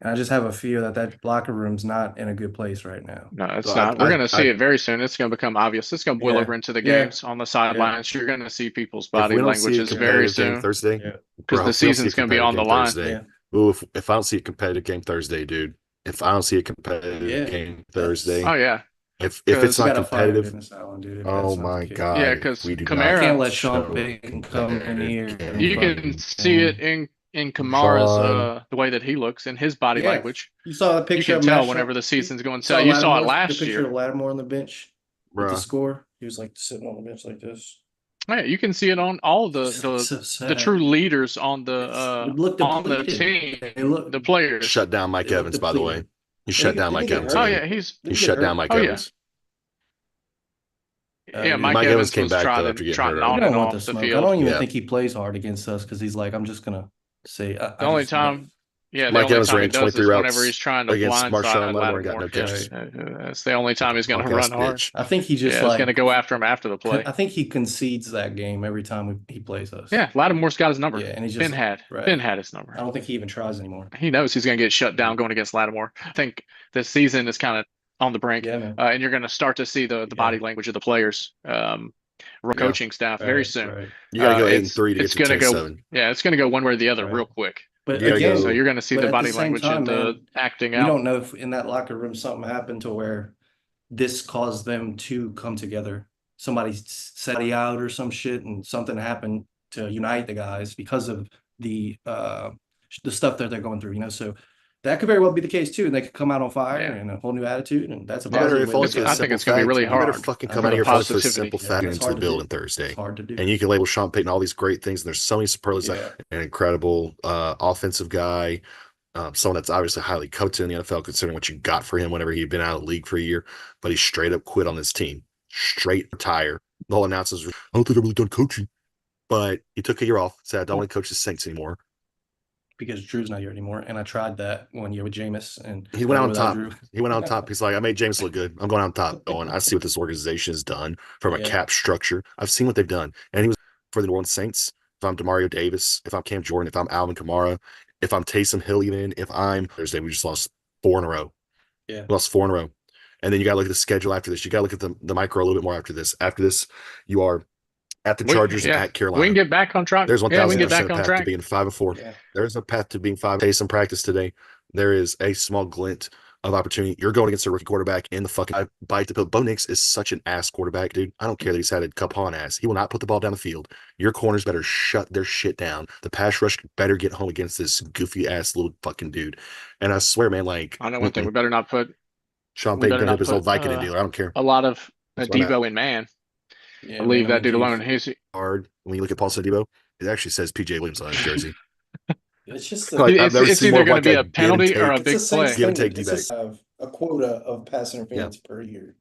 I just have a fear that that locker room's not in a good place right now. no, it's I not. We're I, gonna see I it very soon. It's gonna become obvious. It's gonna boil Yeah, over into the yeah, games on the yeah, sidelines. You're gonna see people's if body we don't see a languages very competitive game soon Thursday, yeah, because bro, the if we don't see a season's gonna be competitive on the game line. Thursday, yeah, ooh, if I don't see a competitive game Thursday, dude, if I don't see a competitive yeah. game Oh Thursday, yeah, if it's We because not gotta fire competitive, Dennis Allen, dude, if oh that's not the my case. yeah, God, if because we do We not can't Kamara, let Sean show a Payton come in competitive here and you can game, see it in Kamara's Sean, the way that he looks and his body yeah. language. You saw the You picture can of Matt tell Sean. whenever the You, season's going you saw south. You saw it Lattimore, the last picture year. of Lattimore on the bench with the bruh, score. He was like sitting on the bench like this. Yeah, you can see it on all the Just the so the true sad. leaders It looked on the depleted. team, They look the players. shut down Mike they look Evans, by the way. depleted. He Did shut he, down didn't he Mike get Evans Oh hurt? yeah, again. he's He Did he get shut down hurt? Mike oh yeah. Evans. Yeah, Dude. Mike Mike Evans Evans came was back though after getting hurt trotting He on early. and don't want the off the smoke. I field. don't even Yeah. think he plays hard against us because he's like, I'm just gonna say, The I only just don't. time, yeah, the Mike only Evans time he ran does 23 this whenever routes he's trying to against Marshawn blindside Lattimore and got no Lattimore. catches. Right. That's the only Like time a he's going to punk ass run hard. bitch. I think he just Yeah, it's going to like, go after him after the play. I think he concedes that game every time he plays us. Yeah, Lattimore's got his number. Yeah, and he's Ben just had Ben right. had his I number. don't think he even tries anymore. He knows he's going to get shut down going against Lattimore. I think this season is kind of on the brink, Yeah, man. and you're going to start to see the Yeah, body language of the players, Yeah. coaching staff very right, soon. right. You got to go 8 and It's 3 to get it's to going to 10 and go, 7. yeah, it's going to go one way or the other Right. real quick. But You got to So again, go. you're going to see but the at the body same language time, and the man, acting we out. don't know if in that locker room something happened to where this caused them to come together. Somebody set somebody out or some shit, and something happened to unite the guys because of the stuff that they're going through. So that could very well be the case too, and they could come out on fire Yeah. and a whole new attitude, and that's a You better positive if way to only look for the I at it. think simple it's going to be fact. really You better hard fucking I come out for of think the here if only for the positivity. simple yeah, fact that's into the hard to building do. Thursday. It's hard to do. And you can label Sean Payton all these great things, and there's so many superlatives. Yeah, An incredible offensive guy, someone that's obviously highly coached in the NFL, considering what you got for him whenever he'd been out of the league for a year. But he straight up quit on this team, straight retire. The whole announcers, I don't think I'm really done coaching. But he took a year off, said, I don't want to coach the Saints anymore. because Drew's not here anymore, and I tried that 1 year with Jameis, and He went never out on without top. Drew. He went out on top. He's like, I made James look good. I'm going on top. Going, I see what this organization has done from a Yeah, cap structure. I've seen what they've done. And he was for the New Orleans Saints. If I'm Demario Davis, if I'm Cam Jordan, if I'm Alvin Kamara, if I'm Taysom Hill, even if I'm Thursday, we just lost 4 in a row. yeah. We lost 4 in a row. And then you got to look at the schedule after this. You got to look at the micro a little bit more after this. After this, you are at the Chargers and Yeah, at we can Carolina. get back on track. There's Yeah, we can get 1,000% back a on path to track. being 5-4. Yeah. There's a path to being 5. Taysom practice today. There is a small glint of opportunity. You're going against a rookie quarterback in the fucking bite the pill. Bo Nix is such an ass quarterback, dude. I don't care that he's had a cup on ass. He will not put the ball down the field. Your corners better shut their shit down. The pass rush better get home against this goofy ass little fucking dude. And I swear, man, like I know one thing. We better not put Sean we Payton better gonna hit not his old put Vicodin dealer. I don't care. a lot of Debo and man. Yeah, Leave man, that dude Keith. alone. He's Hard when you look at Paul Debo, it actually says PJ Williams on his jersey. It's just Like, I've never it's seen either more of going to like be a a give and penalty or a take. it's the big Saints play. Give and thing. take It's D-back. just have a quota of pass Yeah. interference per year.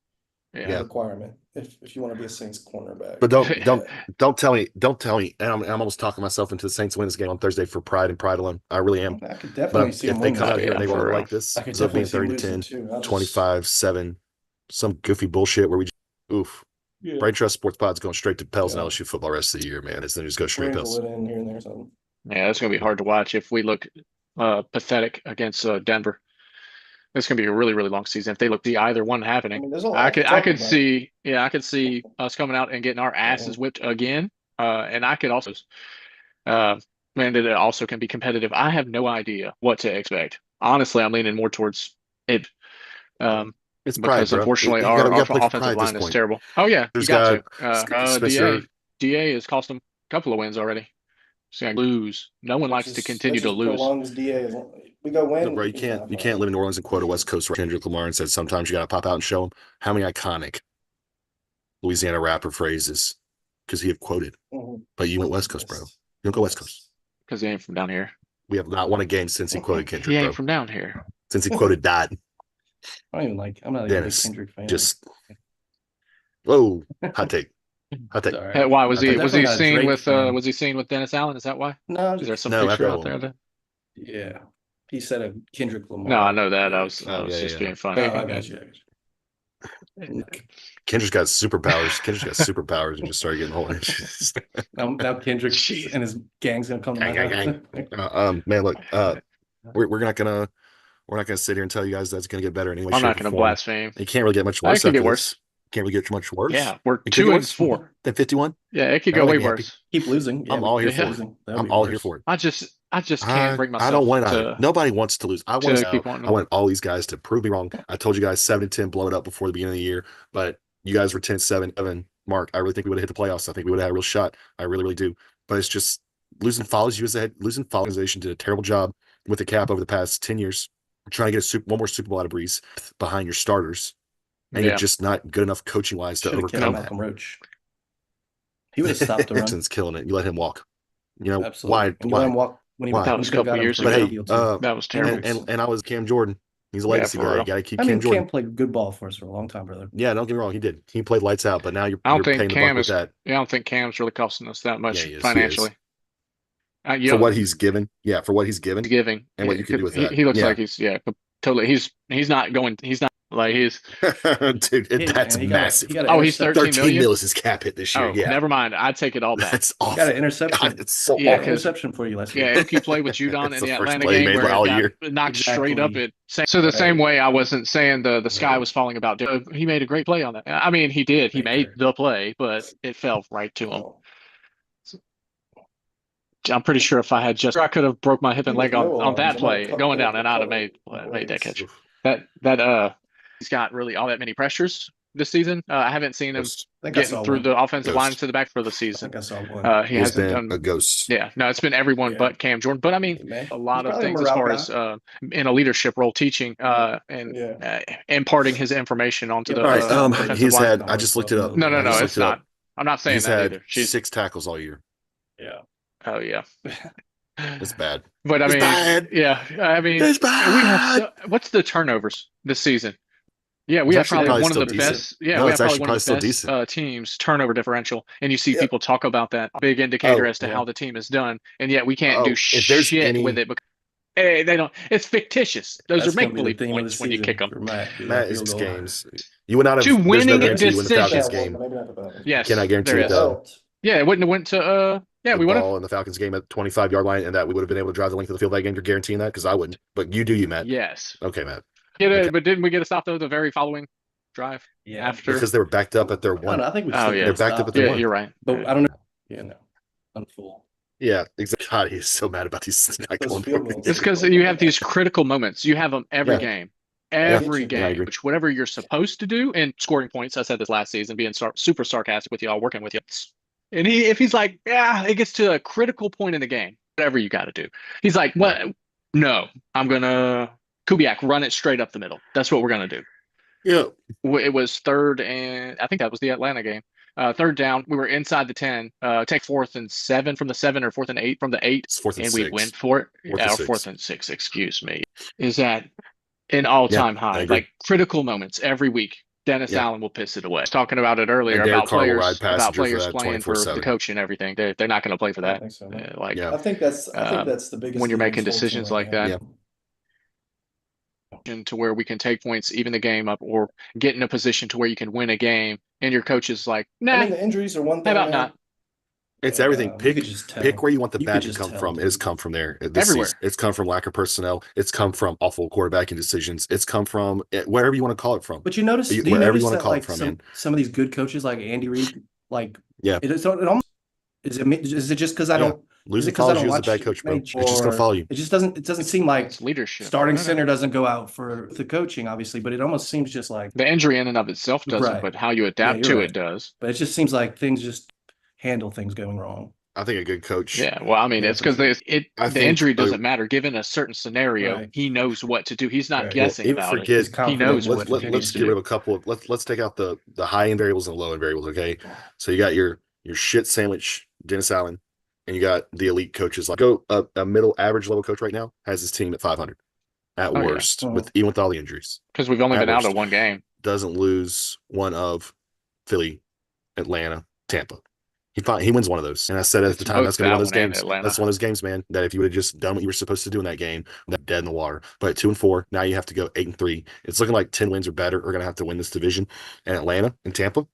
Yeah. Requirement if you want to be a Saints cornerback. But don't tell me, and I'm almost talking myself into the Saints win this game on Thursday for pride and pride alone. I really am. I could definitely see But them if they win come this out here game. and they for want to real. like this, I could instead of being definitely 30 see to them 10, losing too. 25-7, some goofy bullshit where we just, oof. Yeah. Brain Trust Sports Pod's going straight to Pels and Yeah. LSU football rest of the year, man. It's then just go straight Brains Pels. will let in here and there or something. Yeah, it's going to be hard to watch if we look pathetic against Denver. It's going to be a really, really long season if they look the either one I happening. mean, there's a lot to I talk could about. see, I could see us coming out and getting our asses whipped again. And I could also, man, that it also can be competitive. I have no idea what to expect. Honestly, I'm leaning more towards it. It's pride, Because bro. unfortunately You our gotta play for pride offensive at this line is point. terrible. Oh yeah, you There's got to. Spencer. DA has cost them a couple of wins already. So you lose. No one likes to continue to lose. Prolongs DA. We go win. No, bro, you can't live in New Orleans and quote a West Coast Kendrick Lamar and said sometimes you gotta pop out and show them how many iconic Louisiana rapper phrases because he have quoted. Mhm. But you went West Coast, bro. You don't go West Coast. Because he ain't from down here. We have not won a game since he quoted Kendrick, He ain't bro. from down here. Since he quoted Dot. I'm not even a big Dennis, Kendrick fan. just whoa, hot take. Hot take. Sorry. Why was he Definitely not a seen Drake with fan. was he seen with Dennis Allen? Is that why? No, Is there some No, picture after out there? That... yeah. He said a Kendrick Lamar. No, I know that. I lyric. was just being Oh, funny. I got you. Kendrick's got superpowers. Kendrick's got superpowers and just started getting hold. Now Kendrick Jeez. and his gang's gonna come to my Gang. house. Man, look, we're not gonna sit here and tell you guys that's gonna get better anyway. I'm not going to blaspheme. It can't really get much It worse. could get After worse. this. Can't really get much worse. Yeah, we're It could get 2-4. Then 51. Yeah, it could That go would way make me happy. worse. Keep losing. Yeah, I'm all here keep for it. losing. That'd I'm be all worse. here for it. I just can't bring myself I don't want to. Nobody wants to lose. I want to to keep wanting. I want all these guys to prove me wrong. I told you guys 7-10, blow it up before the beginning of the year, but you guys were 10-7, Evan, Mark. I really think we would have hit the playoffs. I think we would have had a real shot. I really, really do. But it's just losing follows you as a head. Losing follows organization did a terrible job with the cap over the past 10 years. Trying to get one more Super Bowl out of Breeze behind your starters. And you're just not good enough coaching wise to Should have kept overcome Malcolm that. Roach. He would have stopped the run. Dixon's killing it. You let him walk. You know, Absolutely. And you let him walk when he That was a couple years But ago. hey, That was terrible. and I was Cam Jordan. He's a legacy for guy. real. You got to keep I mean, Cam Jordan. Cam played good ball for us for a long time, brother. Yeah, don't get me wrong. He did. He played lights out, but now you're I don't paying think the Cam buck with is. that. Yeah, I don't think Cam's really costing us that much Yeah, he is. financially. For what he's given. Yeah, for what he's given. Giving And what you can do with that. He looks Yeah. like he's totally. He's not going. He's not like he's. Dude, that's man, massive. He's 13 million. Mil is his cap hit this year. Oh, yeah. never mind. I take it all back. That's awful. Got an interception. God, it's so Yeah, awful. Interception for you last year. Yeah, Ilky played with Judon in It's the the first Atlanta play he game made where all it got year. knocked straight Exactly. up. So the Right. same way I wasn't saying the sky was falling about. He made a great play on that. I mean, he did. He made the play, but it fell right to him. I'm pretty sure if I had I could have broke my hip and leg on that play going down, and I'd have made that catch. He's got really all that many pressures this season. I haven't seen him getting through the offensive line to the back for the season. I think I saw one. He hasn't done a ghost. Yeah, no, it's been everyone but Cam Jordan. But I mean, a lot of things as far as in a leadership role, teaching and imparting his information onto the. All right, he's line. had. I just looked it up. No, it's not. I'm not saying he's that had either. She's 6 tackles all year. Yeah. Oh yeah. It's bad. But I mean, bad. yeah, I mean, It's bad. we have what's the turnovers this season? Yeah, we have probably one of the best. Yeah, we have probably one of the best teams turnover differential, and you see people talk about that big indicator as to how the team is done, and yet we can't do shit with it because they don't. It's fictitious. Those are make believe points when you kick them. Matt, it's games. You would not have. To winning decisions. Win the Falcons decisions. game. Yes, Can I guarantee it though? Yeah, it wouldn't have went to yeah, we would have. In the Falcons game at 25-yard line, and that we would have been able to drive the length of the field that game. You're guaranteeing that because I wouldn't. But you do, Matt. Yes. Okay, Matt. But didn't we get a stop though the very following drive? Yeah. After because they were backed up at their one. I think we. They're backed up at their one. You're right. But I don't know. Yeah, no. I'm full. Yeah, exactly. God, he's so mad about these. It's because you have these critical moments. You have them every game. Every game, which whatever you're supposed to do, and scoring points. I said this last season, being super sarcastic with y'all, working with you. And if he's like, yeah, it gets to a critical point in the game, whatever you got to do. He's like, what? No, I'm gonna Kubiak run it straight up the middle. That's what we're gonna do. Yeah. It was third, and I think that was the Atlanta game. Third down, we were inside the 10. Take 4th and 7 from the 7 or 4th and 8 from the 8, It's 4th and and we 6. went for it. 4th and Or 6. 4th and 6, excuse me. Is that an Yeah, all-time I high? agree. Like critical moments every week. Dennis Yeah. Allen will piss it away. I was talking about it earlier And Derek about Carr will ride players passenger for that playing for the 24/7. coach and everything. They're not going to play for I don't that. think so, man. Like Yeah. I think that's the biggest when you're thing in making sports decisions right like now. that. Yeah. To where we can take points, even the game up, or get in a position to where you can win a game, and your coach is like, "Nah, I mean, the injuries are one how thing, about man. not?" It's but, everything. you Pick could just tell. pick where you want the You bad could to just come tell, from. dude. It's come from there this Everywhere. season. It's come from lack of personnel. It's come from awful quarterbacking decisions. It's come from wherever you want to call it from. But do you Wherever you notice want to that call it like from, man. some of these good coaches like Andy Reid, like Yeah. it almost is it just because I Yeah. don't Losing follows you as a watch bad coach, bro. many, It's just gonna or follow you. it just doesn't seem like It's leadership. starting No. center doesn't go out for the coaching, obviously, but it almost seems just like The injury in and of itself doesn't, Right. but how you Yeah, adapt you're to right. it does. But it just seems like things just handle things going wrong. I think a good coach. Yeah, well, I mean, Yeah, it's for because sure. I the think injury doesn't matter. Given a certain scenario, Right. he knows what to do. He's not Right. guessing even about it. forget. He's He confident knows in what what he he Let's needs can to get rid do. of a couple of let's take out the high end variables and low end variables. Okay, so you got your shit sandwich Dennis Allen, and you got the elite coaches. Like a middle average level coach right now has his team at 500 at Oh, yeah. worst, even with all the injuries. Because we've only At been out of worst. one game. Doesn't lose one of Philly, Atlanta, Tampa. He wins one of those. And I said at the time, that's going to be one of those games. That's one of those games, man, that if you would have just done what you were supposed to do in that game, that dead in the water. But at 2-4, now you have to go 8-3. It's looking like 10 wins or better are going to have to win this division. And Atlanta and Tampa,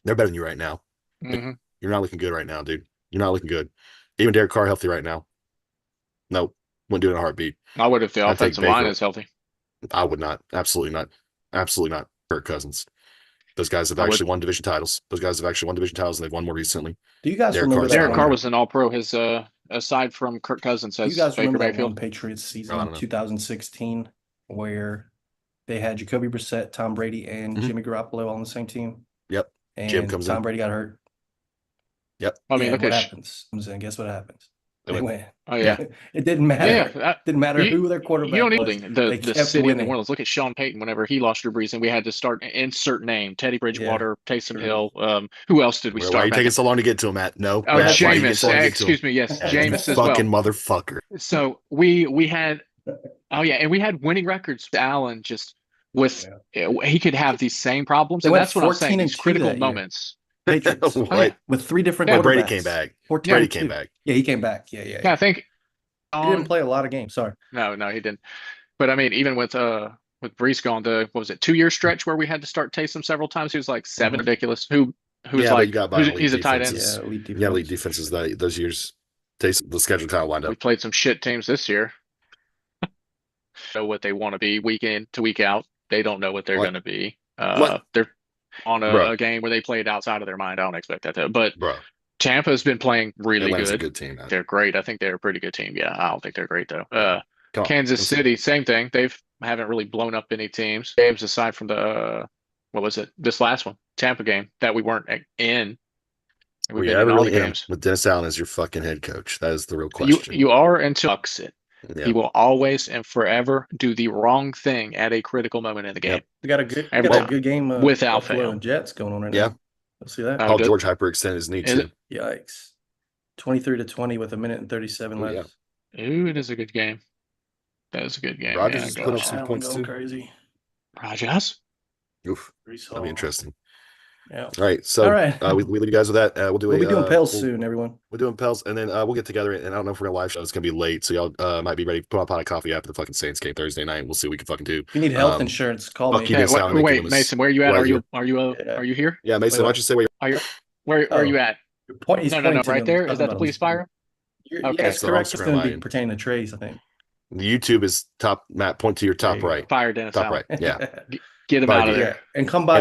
they're better than you right now. Mm-hmm. You're not looking good right now, dude. You're not looking good. Even Derek Carr healthy right now. Nope. Wouldn't do it in a heartbeat. I would if the I'd take offensive line Baker. is healthy. I would not. Absolutely not. Absolutely not. Kirk Cousins. Those guys have I would. actually won division titles. Those guys have actually won division titles, and they've won more recently. Do you guys Derek remember Carr's that? Derek Carr one. was an All-Pro. His aside from Kirk Cousins, Do you says guys Baker remember that Mayfield. one Patriots I season don't in know. 2016 where they had Jacoby Brissett, Tom Brady, and Jimmy Garoppolo all on the same team? Yep. And Jim comes Tom in. Brady got hurt. I mean, Yeah, look what at happens? Comes in. Guess what happens? They They win. win. Oh yeah, It didn't matter. yeah. Didn't matter You- who their You quarterback don't was. need They the kept city of New winning. Orleans. Look at Sean Payton. Whenever he lost Drew Brees, and we had to start insert name Teddy Bridgewater, Taysom true. Hill. Who else did we Why are start? you back taking in- so long to get to him, Matt? No. Oh, Matt, why are you taking Jameis. so long to get to him? Excuse me. Yes, You Jameis as Fucking well. motherfucker. So we had. Oh yeah, and we had winning records. Allen just with he could have these same problems, They and went that's what I'm saying. 14 and These 2 critical that year. moments. Patriots. Oh, yeah. What? With 3 different Yeah, quarterbacks. Brady came back. 14 Brady and came 2. back. Yeah, he came back. Yeah. Yeah, I think. He didn't play a lot of games. Sorry. No, he didn't. But I mean, even with Brees gone, what was it, 2-year stretch where we had to start Taysom several times? He was like 7, ridiculous. Who's Yeah, but like you got by elite he's a tight end. defenses. Yeah, elite You got elite defense. defenses those years. The schedule kind of lined We up. played some shit teams this year. Know what they want to be week in to week out. They don't know what they're going to be. They're on a game where they played outside of their mind. I don't expect that to. But Bro, Tampa's been playing really Atlanta's a good. good team, man. They're great. I think they're a pretty good team. Yeah, I don't think they're great though. Come on. Kansas City, same thing. Haven't really blown up any teams. Games aside from the what was it? This last one, Tampa game that we weren't in. We've been in all the games. With Dennis Allen as your fucking head coach. That is the real question. You are until Bucks it. Yeah. He will always and forever do the wrong thing at a critical moment in the game. Yep. We got a good game without Buffalo fail. and Jets going on right Yeah. now. You'll see that. Paul George hyperextended his knee Is too. it? Yikes. 23-20 with 1:37 left. Yeah. Ooh, it is a good game. That is a good game. Rogers Yeah, is putting up some Allen points going too. crazy. Rogers? Oof. That'll be interesting. Yeah. All right. So All right. we leave you guys with that. We'll be doing Pels soon, everyone. We're doing Pels, and then we'll get together. And I don't know if we're gonna live show. It's gonna be late, so y'all might be ready to put up a pot of coffee after the fucking Saints game Thursday night. We'll see what we can fucking do. If you need health insurance, call me. Hey, wait, Mason, where are you at? Right Are you here? Yeah, Mason, why don't you say where you're Where are you at? He's No, pointing right there. Is that the police fire? Okay, That's the correct. It's Oscar going to be line. pertaining to Trace, I think. The YouTube is top. Matt, point to your top There you right. Fire Dennis Top Allen. right. Yeah. Get him Fire out of DA. there. Yeah. And come by